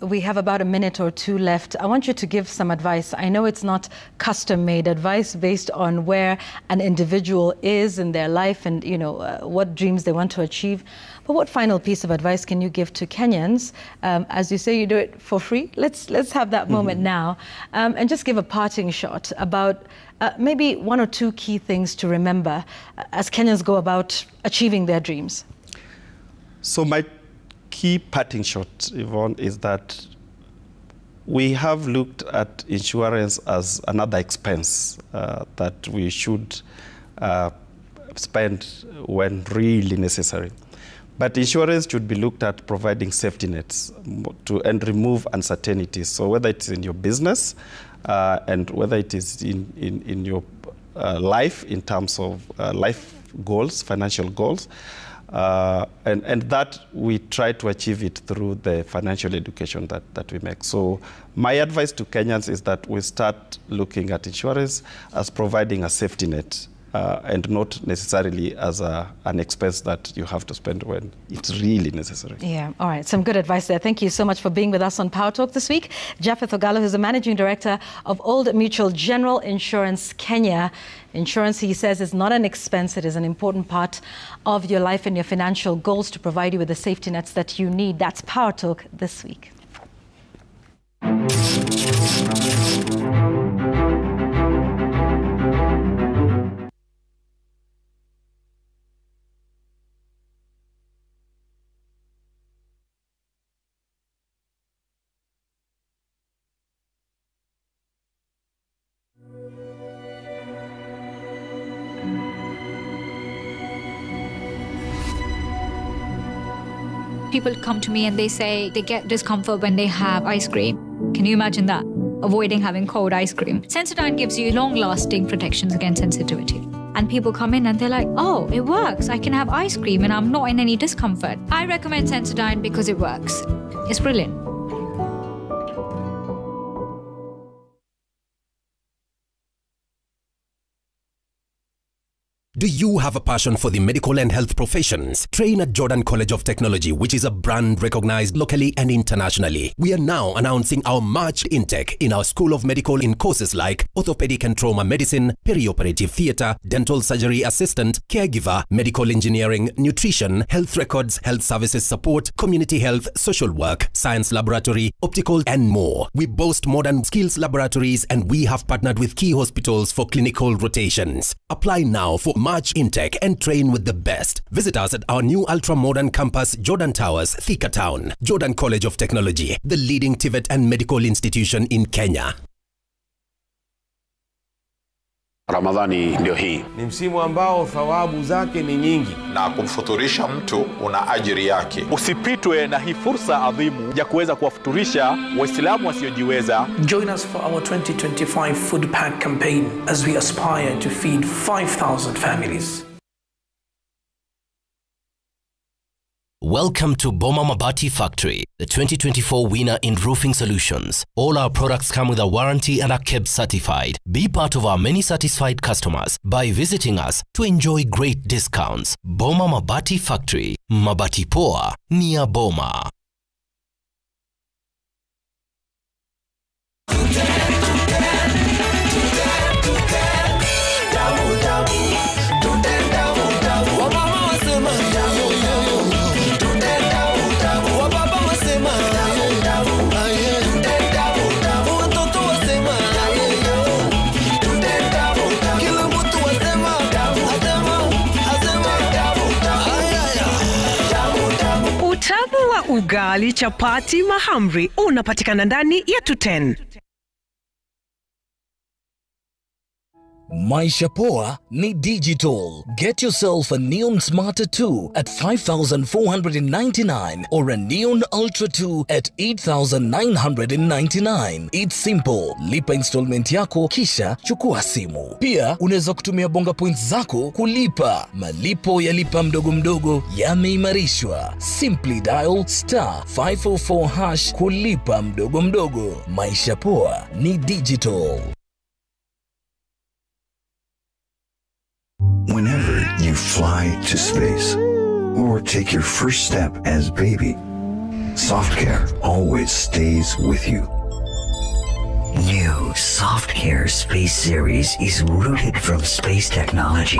we have about a minute or two left. I want you to give some advice. I know it's not custom-made advice based on where an individual is in their life and what dreams they want to achieve. But what final piece of advice can you give to Kenyans? As you say, you do it for free. Let's have that moment now, and just give a parting shot about maybe one or two key things to remember as Kenyans go about achieving their dreams. So my key parting shot, Yvonne, is that we have looked at insurance as another expense that we should spend when really necessary. But insurance should be looked at providing safety nets and remove uncertainties. So whether it's in your business and whether it is in your life in terms of life goals, financial goals, and that we try to achieve it through the financial education that we make. So my advice to Kenyans is that we start looking at insurance as providing a safety net and not necessarily as an expense that you have to spend when it's really necessary. Yeah, all right. Some good advice there. Thank you so much for being with us on Power Talk this week. Japheth Ogallo, who's the Managing Director of Old Mutual General Insurance Kenya. Insurance, he says, is not an expense. It is an important part of your life and your financial goals to provide you with the safety nets that you need. That's Power Talk this week. People come to me and they say they get discomfort when they have ice cream. Can you imagine that? Avoiding having cold ice cream. Sensodyne gives you long-lasting protections against sensitivity. and people come in and they're like, oh, it works. I can have ice cream and I'm not in any discomfort. I recommend Sensodyne because it works. It's brilliant. Do you have a passion for the medical and health professions? Train at Jordan College of Technology, which is a brand recognized locally and internationally. We are now announcing our March intake in our School of Medical in courses like Orthopedic and Trauma Medicine, Perioperative Theatre, Dental Surgery Assistant, Caregiver, Medical Engineering, Nutrition, Health Records, Health Services Support, Community Health, Social Work, Science Laboratory, Optical and more. We boast modern skills laboratories and we have partnered with key hospitals for clinical rotations. Apply now for March intake and train with the best. Visit us at our new ultra-modern campus, Jordan Towers, Thika Town. Jordan College of Technology, the leading TVET and medical institution in Kenya. Ramadhani ndio hii. Ni msimu ambao thawabu zake ni nyingi. Na kumfuturisha mtu una ajiri yake. Usipitwe na hii fursa adhimu ya kuweza kuwafuturisha Waislamu wasiojiweza. Join us for our 2025 food pack campaign as we aspire to feed 5,000 families. Welcome to Boma Mabati Factory, the 2024 winner in roofing solutions. All our products come with a warranty and are kept certified. Be part of our many satisfied customers by visiting us to enjoy great discounts. Boma Mabati Factory, Mabati Poa, near Boma. Utamu wa ugali, chapati, mahamri unapatikana ndani ya Tuten. Maisha Poa ni digital. Get yourself a Neon Smarter 2 at 5,499 or a Neon Ultra 2 at 8,999. It's simple. Lipa installment yako kisha chukua simu. Pia unaweza kutumia bonga points zako kulipa. Malipo ya lipa mdogo mdogo yameimarishwa. Simply dial *544# kulipa mdogo mdogo. Maisha Poa ni digital. Whenever you fly to space or take your first step as baby, SoftCare always stays with you. New SoftCare Space Series is rooted from space technology.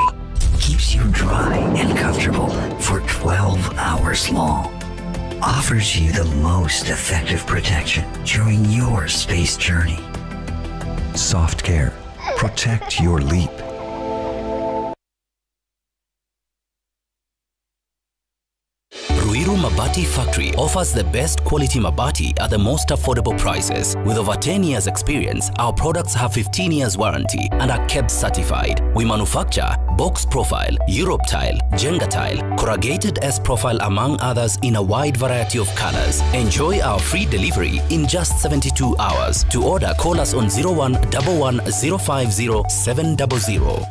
Keeps you dry and comfortable for 12 hours long. Offers you the most effective protection during your space journey. SoftCare. Protect your leap. Ruiru Mabati Factory offers the best quality mabati at the most affordable prices. With over 10 years experience, our products have 15 years warranty and are kept certified. We manufacture box profile, Europe tile, Jenga tile, corrugated S profile among others in a wide variety of colors. Enjoy our free delivery in just 72 hours. To order, call us on 0111050700.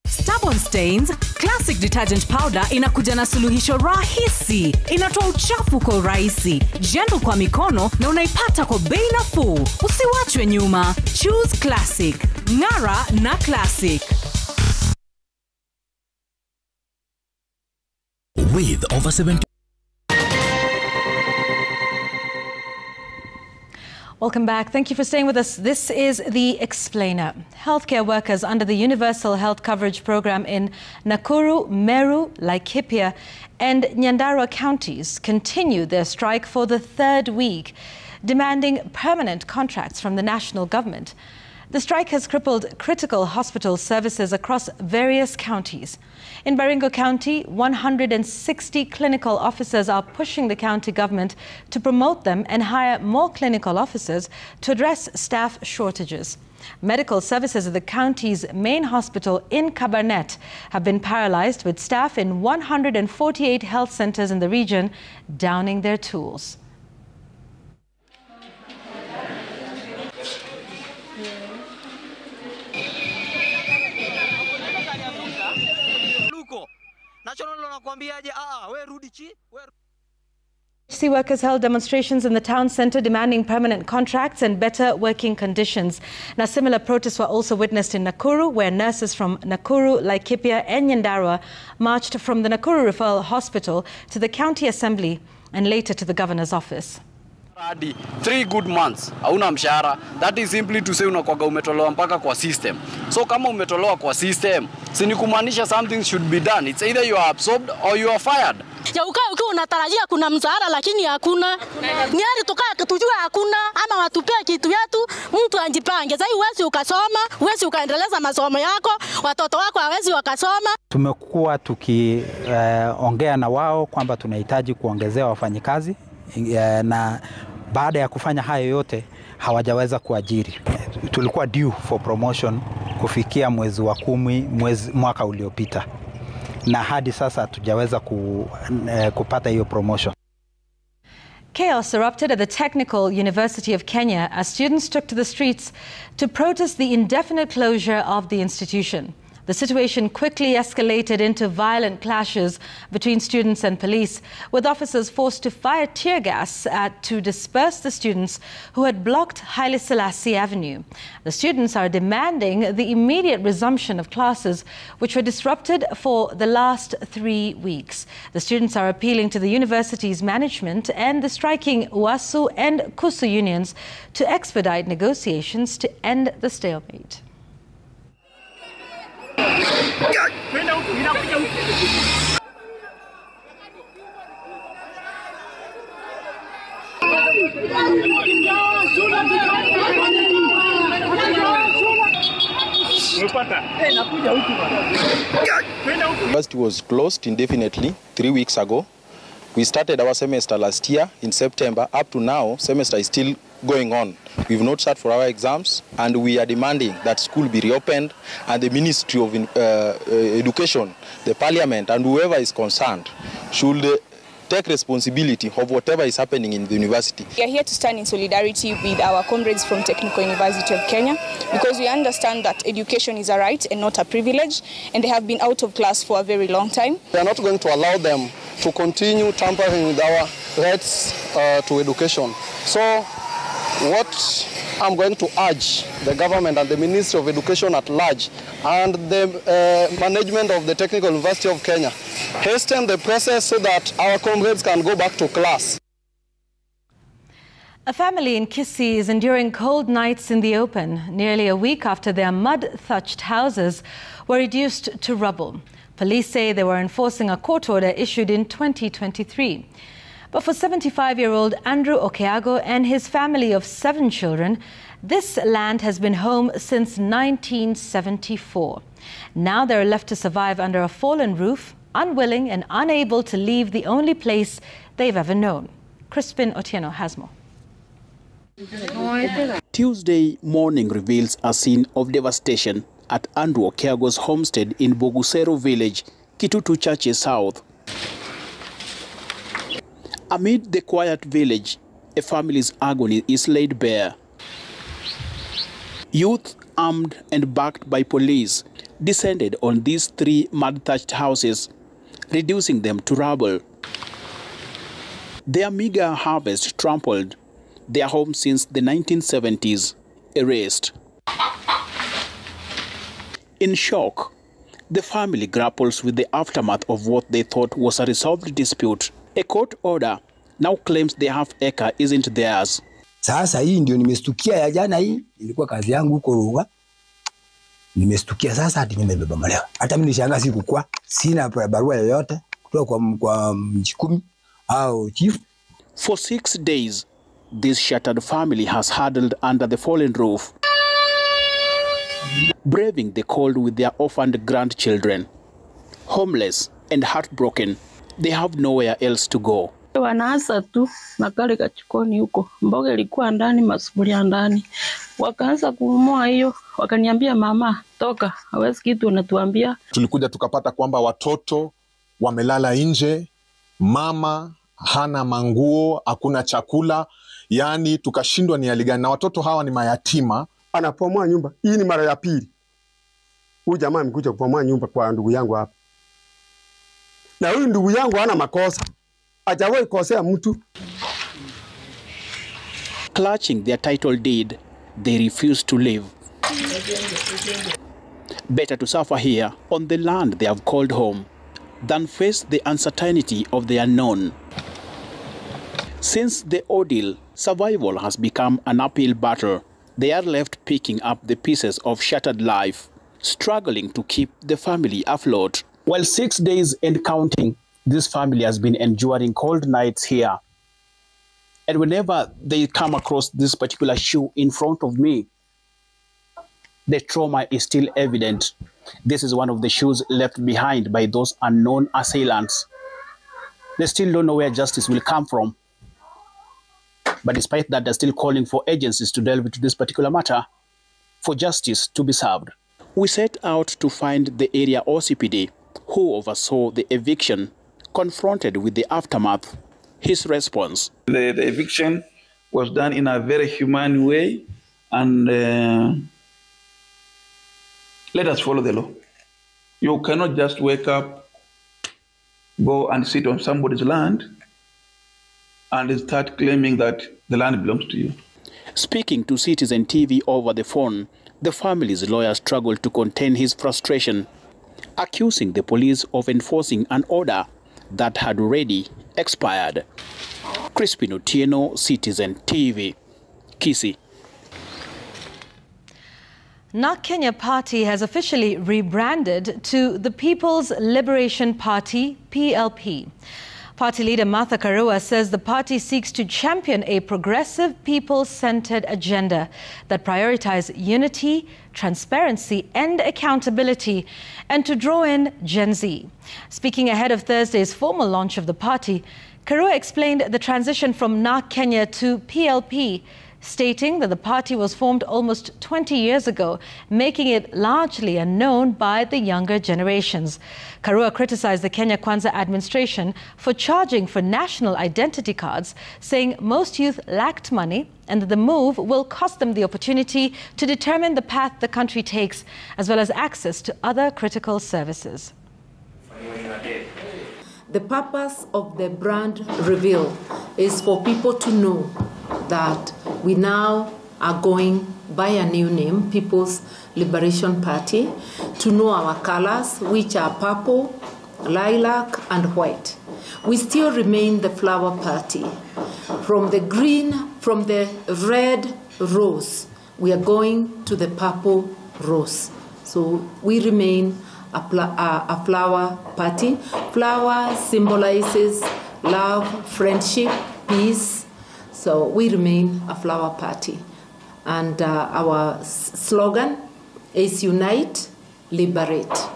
Stubborn stains, Classic Detergent Powder inakuja na suluhisho rahisi. Inatoa uchafu kwa urahisi, gentle kwa mikono na unaipata kwa bei nafuu. Usiwachwe nyuma. Choose Classic. Ng'ara na Classic. With over 70. Welcome back. Thank you for staying with us. This is The Explainer. Healthcare workers under the Universal Health Coverage Program in Nakuru, Meru, Laikipia and Nyandarua counties continue their strike for the third week, demanding permanent contracts from the national government. The strike has crippled critical hospital services across various counties. In Baringo County, 160 clinical officers are pushing the county government to promote them and hire more clinical officers to address staff shortages. Medical services at the county's main hospital in Kabarnet have been paralyzed, with staff in 148 health centers in the region downing their tools. Workers held demonstrations in the town centre demanding permanent contracts and better working conditions. Now, similar protests were also witnessed in Nakuru, where nurses from Nakuru, Laikipia and Nyandarua marched from the Nakuru Referral Hospital to the County Assembly and later to the Governor's office. 3 good months hauna mshahara. That is simply to say unakuwa umetolewa mpaka kwa system. So kama umetolewa kwa system, si ni kumaanisha something should be done. It's either you are absorbed or you are fired. Ya ukiwa unatarajia kuna mshahara lakini hakuna. Ni hadi tukaa tujue hakuna ama watupie kitu yetu, mtu anjipange. Sasa huwezi ukasoma, huwezi ukaendeleza masomo yako, watoto wako hawezi wakasoma. Tumekuwa tukiongea na wao kwamba tunahitaji kuongezea wafanyikazi na baada ya kufanya hayo yote hawajaweza kuajiri. Tulikuwa due for promotion kufikia mwezi wa 10 mwaka uliopita, na hadi sasa hatujaweza kupata hiyo promotion. Chaos erupted at the Technical University of Kenya as students took to the streets to protest the indefinite closure of the institution. The situation quickly escalated into violent clashes between students and police, with officers forced to fire tear gas to disperse the students who had blocked Haile Selassie Avenue. The students are demanding the immediate resumption of classes, which were disrupted for the last 3 weeks. The students are appealing to the university's management and the striking UASU and KUSU unions to expedite negotiations to end the stalemate. University was closed indefinitely 3 weeks ago. We started our semester last year in September. Up to now, semester is still going on. We've not sat for our exams, and we are demanding that school be reopened, and the Ministry of Education, the Parliament, and whoever is concerned should take responsibility of whatever is happening in the university. We are here to stand in solidarity with our comrades from Technical University of Kenya, because we understand that education is a right and not a privilege, and they have been out of class for a very long time. We are not going to allow them to continue tampering with our rights to education. So what I'm going to urge the government and the Ministry of Education at large and the management of the Technical University of Kenya, hasten the process so that our comrades can go back to class. A family in Kisii is enduring cold nights in the open, nearly a week after their mud-thatched houses were reduced to rubble. Police say they were enforcing a court order issued in 2023. But for 75-year-old Andrew Okeago and his family of 7 children, this land has been home since 1974. Now they're left to survive under a fallen roof, unwilling and unable to leave the only place they've ever known. Crispin Otieno has more. Tuesday morning reveals a scene of devastation at Andrew Okeago's homestead in Bogusero village, Kitutu Chache South. Amid the quiet village, a family's agony is laid bare. Youth, armed and backed by police, descended on these 3 mud-thatched houses, reducing them to rubble. Their meager harvest trampled, their home since the 1970s erased. In shock, the family grapples with the aftermath of what they thought was a resolved dispute. A court order now claims the half-acre isn't theirs. Sasa hii ndio nimestukia ya jana hii, ilikuwa kazi yangu huko Ruga. Nimestukia sasa hadi nimebeba malewa. Hata mimi nishangaa sikukua, sina barua yoyote kutoka kwa mjikumi au chief. For 6 days, this shattered family has huddled under the fallen roof, braving the cold with their orphaned grandchildren. Homeless and heartbroken, they have nowhere else to go. Wanaanza tu na kale kachikoni huko, mboga ilikuwa ndani, masufuria ndani. Wakaanza kuumoa hiyo, wakaniambia mama, toka, hawezi kitu unatuambia. Tulikuja tukapata kwamba watoto wamelala nje, mama hana manguo, hakuna chakula, yani tukashindwa ni hali gani, na watoto hawa ni mayatima. Anapomoa nyumba, hii ni mara ya pili. Huyu jamaa amekuja kupomoa nyumba kwa ndugu yangu hapa. Na huyu ndugu yangu hana makosa. Hajawahi kosea mtu. Clutching their title deed, they refuse to leave. Better to suffer here on the land they have called home than face the uncertainty of the unknown. Since the ordeal, survival has become an uphill battle. They are left picking up the pieces of shattered life, struggling to keep the family afloat. While 6 days and counting, this family has been enduring cold nights here. And whenever they come across this particular shoe in front of me, the trauma is still evident. This is one of the shoes left behind by those unknown assailants. They still don't know where justice will come from. But despite that, they're still calling for agencies to delve into this particular matter for justice to be served. We set out to find the area OCPD who oversaw the eviction. Confronted with the aftermath, his response. The eviction was done in a very humane way, and let us follow the law. You cannot just wake up, go and sit on somebody's land and start claiming that the land belongs to you. Speaking to Citizen TV over the phone, the family's lawyer struggled to contain his frustration, accusing the police of enforcing an order that had already expired. Crispin Otieno, Citizen TV, Kisii. NARC Kenya Party has officially rebranded to the People's Liberation Party, PLP. Party leader Martha Karua says the party seeks to champion a progressive, people-centered agenda that prioritizes unity, transparency and accountability, and to draw in Gen Z. Speaking ahead of Thursday's formal launch of the party, Karua explained the transition from NARC Kenya to PLP, stating that the party was formed almost 20 years ago, making it largely unknown by the younger generations. Karua criticized the Kenya Kwanza administration for charging for national identity cards, saying most youth lacked money and that the move will cost them the opportunity to determine the path the country takes, as well as access to other critical services. The purpose of the brand reveal is for people to know that we now are going by a new name, People's Liberation Party, to know our colors, which are purple, lilac, and white. We still remain the flower party. From the green, from the red rose, we are going to the purple rose. So we remain a flower party. Flower symbolizes love, friendship, peace. So we remain a flower party. And our slogan is Unite, Liberate.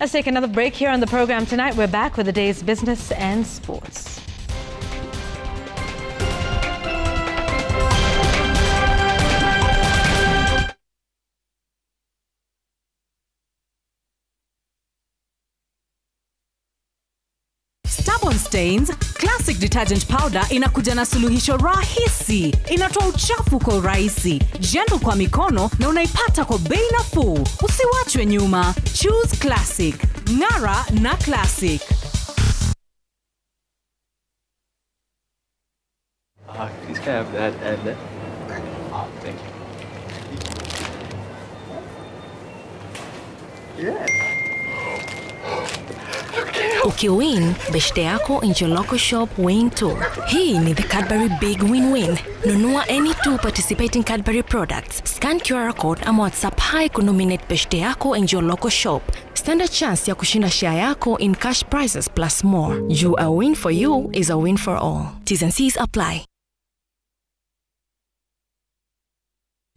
Let's take another break here on the program tonight. We're back with the day's business and sports. Stubborn stains, Classic Detergent Powder inakuja na suluhisho rahisi. Inatoa uchafu kwa urahisi, gentle kwa mikono na unaipata kwa bei nafuu. Usiwachwe nyuma. Choose Classic. Ng'ara na Classic. Please can I have that and that? Oh, thank you. Yeah. Ukiwin, beshte yako in your local shop win too. Hii ni the Cadbury Big Win-Win. Nunua any two participating Cadbury products. Scan QR code ama WhatsApp hi kunominate beshte yako in your local shop. Stand a chance ya kushinda share yako in cash prizes plus more. A win for you is a win for all. T's and C's apply.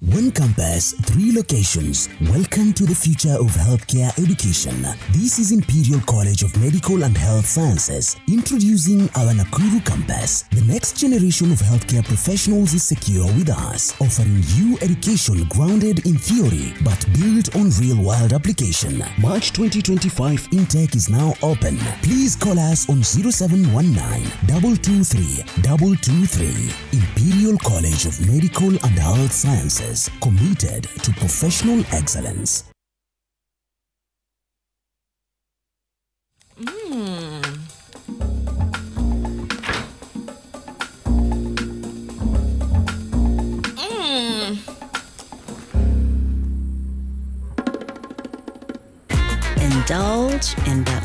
One campus, 3 locations. Welcome to the future of healthcare education. This is Imperial College of Medical and Health Sciences, introducing our Nakuru campus. The next generation of healthcare professionals is secure with us, offering you education grounded in theory but built on real-world application. March 2025 intake is now open. Please call us on 0719-223-223. Imperial College of Medical and Health Sciences. Committed to professional excellence. indulge in the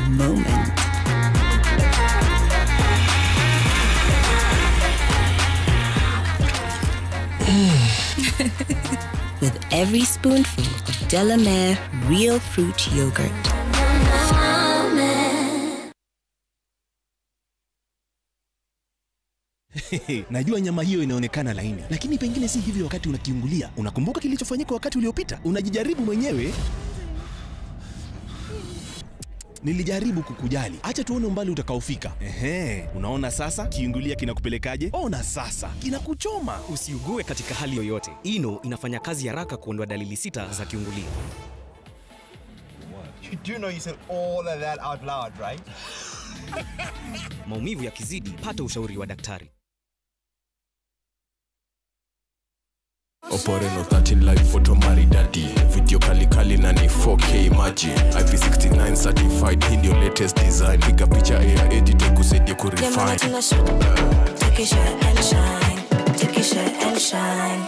moment. With every spoonful of Delamere real fruit yogurt. Najua nyama hiyo inaonekana laini, lakini pengine si hivyo wakati unakiungulia. Unakumbuka kilichofanyika wakati uliopita? Unajijaribu mwenyewe. Nilijaribu kukujali. Acha tuone umbali utakaofika. Unaona sasa kiungulia kinakupelekaje? Ona sasa, kinakuchoma. Usiugue katika hali yoyote. Ino inafanya kazi haraka kuondoa dalili 6 za kiungulia. You do know you said all of that out loud, right? Maumivu yakizidi, pata ushauri wa daktari. Oporeno 13 live photo maridadi, video kali na ni 4K imagine, IP69 certified, hii ndio latest design, piga picha air edit kusaidia kurefine. Take a shot and shine, take a shot and shine.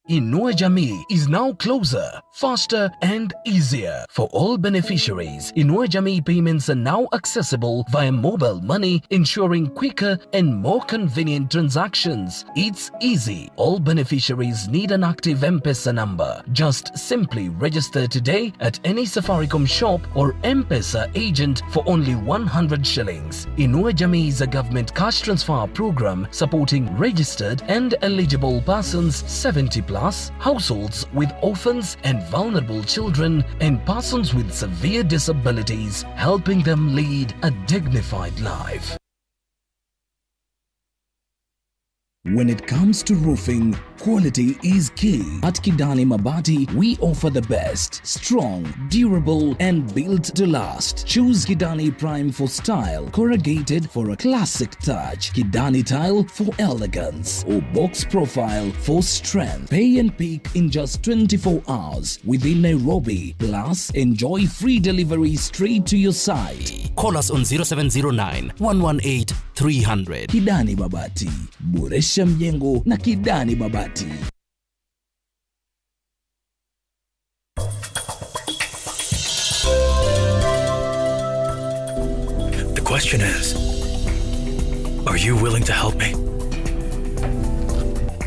Inua Jamii is now closer, faster and easier. For all beneficiaries, Inua Jamii payments are now accessible via mobile money, ensuring quicker and more convenient transactions. It's easy. All beneficiaries need an active M-Pesa number. Just simply register today at any Safaricom shop or M-Pesa agent for only 100 shillings. Inua Jamii is a government cash transfer program supporting registered and eligible persons 70+, households with orphans and vulnerable children, and persons with severe disabilities, helping them lead a dignified life. When it comes to roofing, quality is key. At Kidani Mabati, we offer the best, strong, durable, and built to last. Choose Kidani Prime for style, corrugated for a classic touch, Kidani Tile for elegance, or Box Profile for strength. Pay and pick in just 24 hours within Nairobi. Plus, enjoy free delivery straight to your site. Call us on 0709 118 300. Kidani Mabati, boresha mjengo na Kidani Mabati. The question is, are you willing to help me?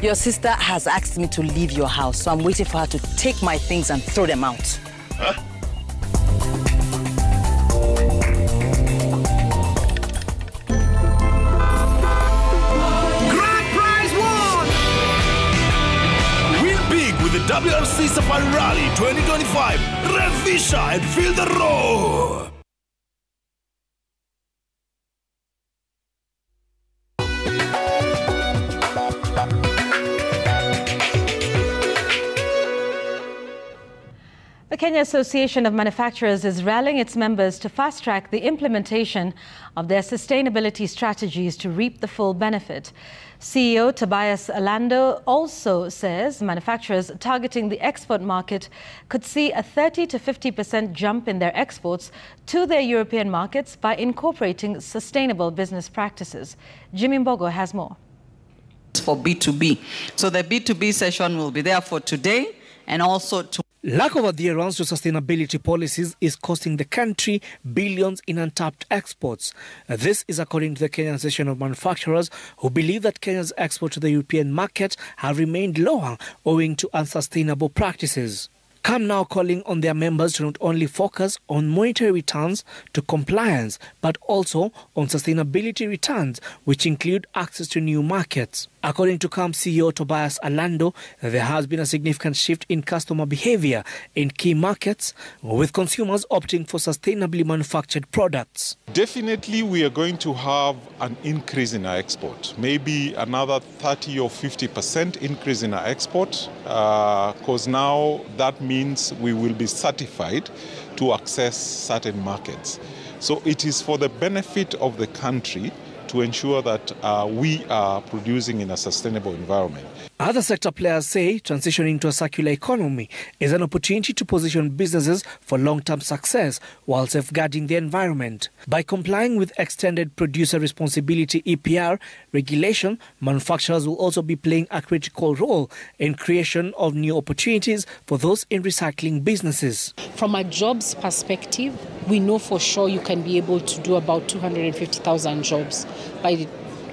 Your sister has asked me to leave your house, so I'm waiting for her to take my things and throw them out. Huh? The WRC Safari Rally 2025. Revisha and feel the roar. The Kenya Association of Manufacturers is rallying its members to fast-track the implementation of their sustainability strategies to reap the full benefit. CEO Tobias Alando also says manufacturers targeting the export market could see a 30 to 50% jump in their exports to their European markets by incorporating sustainable business practices. Jimmy Mbogo has more. For B2B. So the B2B session will be there for today and also tomorrow. Lack of adherence to sustainability policies is costing the country billions in untapped exports. This is according to the Kenyan Association of Manufacturers, who believe that Kenya's exports to the European market have remained lower owing to unsustainable practices. CAM now calling on their members to not only focus on monetary returns to compliance, but also on sustainability returns, which include access to new markets. According to CAM CEO Tobias Alando, there has been a significant shift in customer behavior in key markets, with consumers opting for sustainably manufactured products. Definitely, we are going to have an increase in our export, maybe another 30 or 50% increase in our export, because now that means we will be certified to access certain markets. So it is for the benefit of the country to ensure that we are producing in a sustainable environment. Other sector players say transitioning to a circular economy is an opportunity to position businesses for long-term success while safeguarding the environment. By complying with Extended Producer Responsibility (EPR) regulation, manufacturers will also be playing a critical role in creation of new opportunities for those in recycling businesses. From a jobs perspective, we know for sure you can be able to do about 250,000 jobs by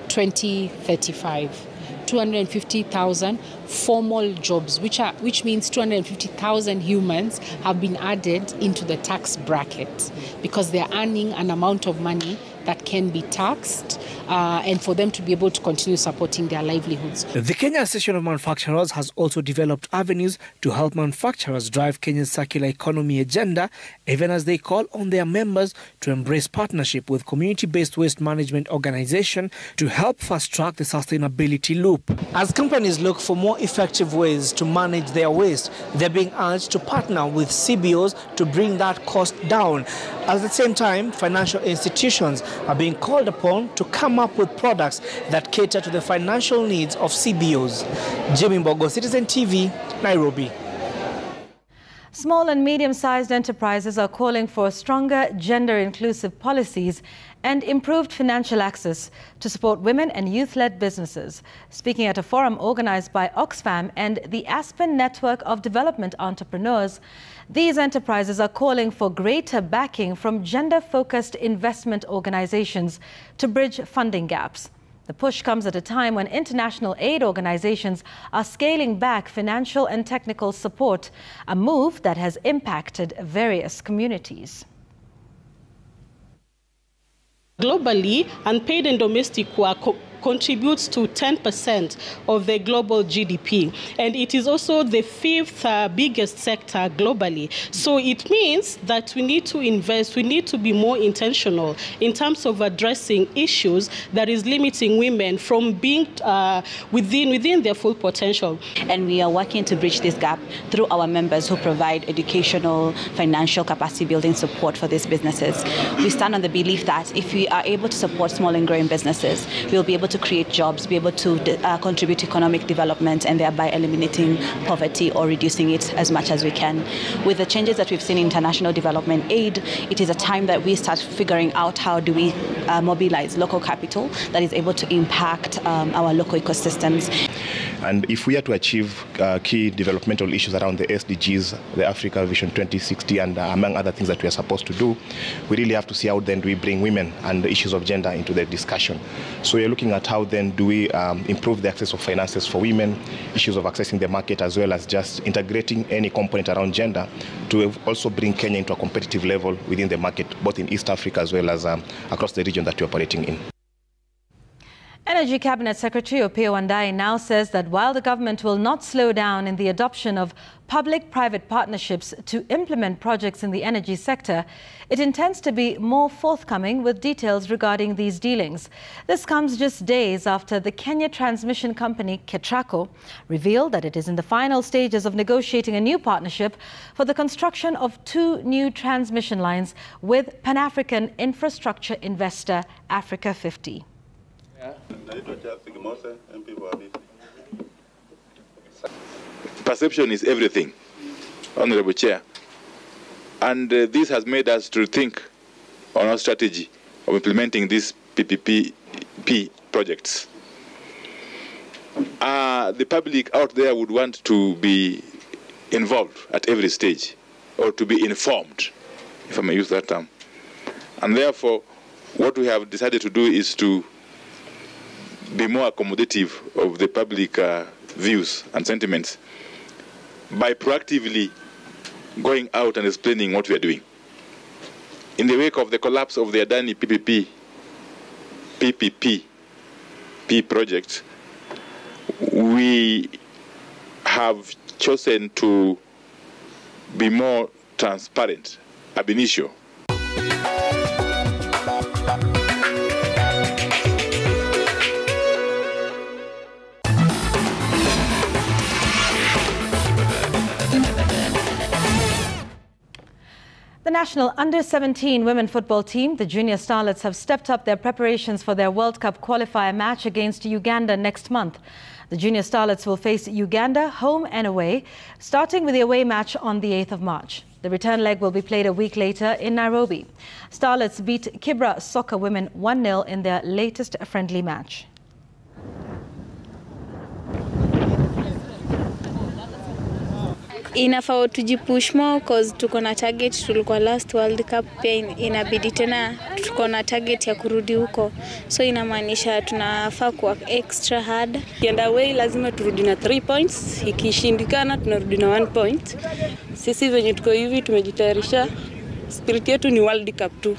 2035. 250,000 formal jobs, which means 250,000 humans have been added into the tax bracket because they are earning an amount of money that can be taxed and for them to be able to continue supporting their livelihoods. The Kenya Association of Manufacturers has also developed avenues to help manufacturers drive Kenya's circular economy agenda, even as they call on their members to embrace partnership with community-based waste management organization to help fast-track the sustainability loop. As companies look for more effective ways to manage their waste, they're being urged to partner with CBOs to bring that cost down. At the same time, financial institutions are being called upon to come up with products that cater to the financial needs of CBOs. Jimmy Mbogo, Citizen TV, Nairobi. Small and medium-sized enterprises are calling for stronger gender-inclusive policies and improved financial access to support women and youth-led businesses. Speaking at a forum organized by Oxfam and the Aspen Network of Development Entrepreneurs, these enterprises are calling for greater backing from gender-focused investment organizations to bridge funding gaps. The push comes at a time when international aid organizations are scaling back financial and technical support, a move that has impacted various communities. Globally, unpaid and domestic work contributes to 10% of the global GDP, and it is also the fifth biggest sector globally. So it means that we need to invest, we need to be more intentional in terms of addressing issues that is limiting women from being within their full potential. And we are working to bridge this gap through our members who provide educational, financial capacity building support for these businesses. We stand on the belief that if we are able to support small and growing businesses, we'll be able to create jobs, be able to contribute to economic development and thereby eliminating poverty or reducing it as much as we can. With the changes that we've seen in international development aid, it is a time that we start figuring out how do we mobilize local capital that is able to impact our local ecosystems. And if we are to achieve key developmental issues around the SDGs, the Africa Vision 2060, and among other things that we are supposed to do, we really have to see how then do we bring women and the issues of gender into the discussion. So we are looking at how then do we improve the access of finances for women, issues of accessing the market, as well as just integrating any component around gender to also bring Kenya into a competitive level within the market, both in East Africa as well as across the region that we're operating in. Energy Cabinet Secretary Opiyo Wandayi now says that while the government will not slow down in the adoption of public-private partnerships to implement projects in the energy sector, it intends to be more forthcoming with details regarding these dealings. This comes just days after the Kenya transmission company KETRACO revealed that it is in the final stages of negotiating a new partnership for the construction of 2 new transmission lines with Pan-African infrastructure investor Africa 50. Perception is everything, Honorable Chair. And this has made us to think on our strategy of implementing these PPP projects. The public out there would want to be involved at every stage, or to be informed, if I may use that term. And therefore, what we have decided to do is to be more accommodative of the public views and sentiments by proactively going out and explaining what we are doing. In the wake of the collapse of the Adani PPP project, we have chosen to be more transparent ab initio. The national under-17 women football team, the Junior Starlets, have stepped up their preparations for their World Cup qualifier match against Uganda next month. The Junior Starlets will face Uganda home and away, starting with the away match on the 8th of March. The return leg will be played a week later in Nairobi. Starlets beat Kibra Soccer Women 1-0 in their latest friendly match. Inafaa tujipush more cause tuko na target, tulikuwa last World Cup, pia inabidi tena tuko na target ya kurudi huko, so inamaanisha tunafaa kuwa extra hard. And away lazima turudi na 3 points, ikishindikana tunarudi na 1 point. Sisi venye tuko hivi tumejitayarisha, spirit yetu ni World Cup tu.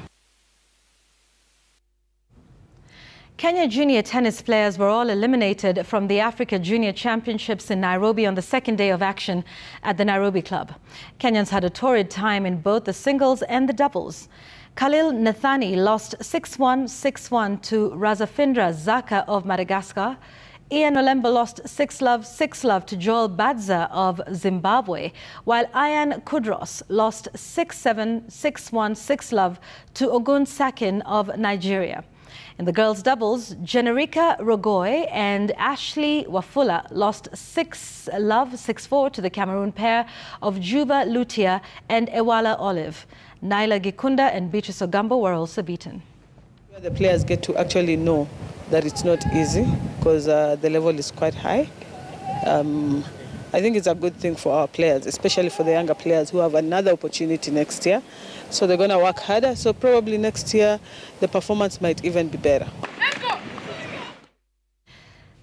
Kenya junior tennis players were all eliminated from the Africa Junior Championships in Nairobi on the second day of action at the Nairobi club. Kenyans had a torrid time in both the singles and the doubles. Khalil Nathani lost 6-1, 6-1 to Razafindra Zaka of Madagascar. Ian Olemba lost 6-love, 6-love to Joel Badza of Zimbabwe, while Ian Kudros lost 6-7, 6-1, 6-love to Ogun Sakin of Nigeria. In the girls' doubles, Generica Rogoy and Ashley Wafula lost 6-love, 6-4 to the Cameroon pair of Juba Lutia and Ewala Olive. Naila Gikunda and Beatrice Ogambo were also beaten. The players get to actually know that it's not easy because the level is quite high. I think it's a good thing for our players, especially for the younger players who have another opportunity next year. So they're going to work harder. So probably next year, the performance might even be better.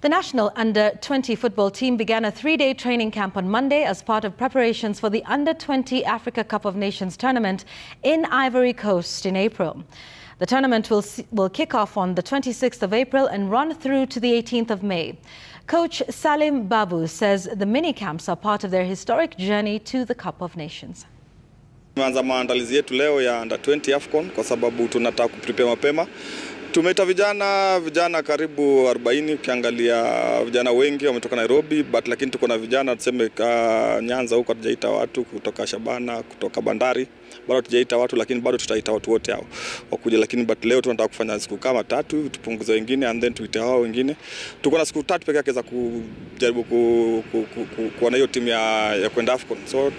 The national under-20 football team began a 3-day training camp on Monday as part of preparations for the Under-20 Africa Cup of Nations tournament in Ivory Coast in April. The tournament will kick off on the 26th of April and run through to the 18th of May. Coach Salim Babu says the mini-camps are part of their historic journey to the Cup of Nations. Tumeanza maandalizi yetu leo ya Under-20 AFCON kwa sababu tunataka kuprepare mapema. Tumeita vijana karibu 40, ukiangalia vijana wengi wametoka Nairobi, lakini tuko na vijana tuseme Nyanza huko hatujaita watu, kutoka Shabana, kutoka Bandari. Bado tujaita watu, lakini bado tutaita watu wote hao wakuja, lakini leo tunataka kufanya siku kama 3 tupunguze wengine and then tuite hao wengine. Tuko na siku 3 pekee yake za kujaribu kuona hiyo timu ya kwenda AFCON. So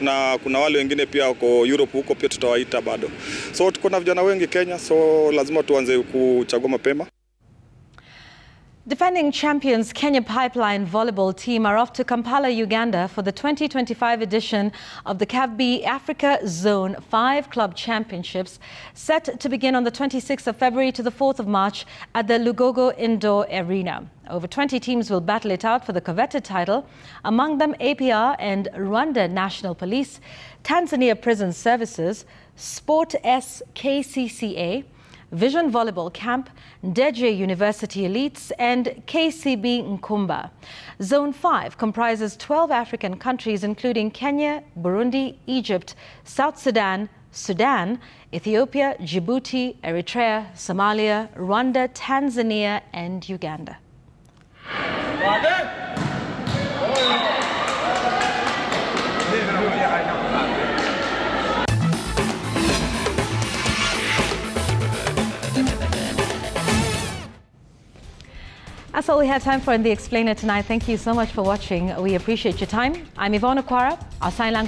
kuna wale wengine pia wako Europe huko pia tutawaita bado. So tuko na vijana wengi Kenya, so lazima tuanze kuchagua mapema. Defending champions Kenya Pipeline volleyball team are off to Kampala, Uganda for the 2025 edition of the CAFB Africa Zone 5 Club Championships, set to begin on the 26th of February to the 4th of March at the Lugogo Indoor Arena. Over 20 teams will battle it out for the coveted title, among them APR and Rwanda National Police, Tanzania Prison Services, Sport S KCCA, Vision Volleyball Camp, Deje University Elites and KCB Nkumba. Zone 5 comprises 12 African countries including Kenya, Burundi, Egypt, South Sudan, Sudan, Ethiopia, Djibouti, Eritrea, Somalia, Rwanda, Tanzania and Uganda. That's all we have time for in The Explainer tonight. Thank you so much for watching. We appreciate your time. I'm Yvonne Aquara. Our sign language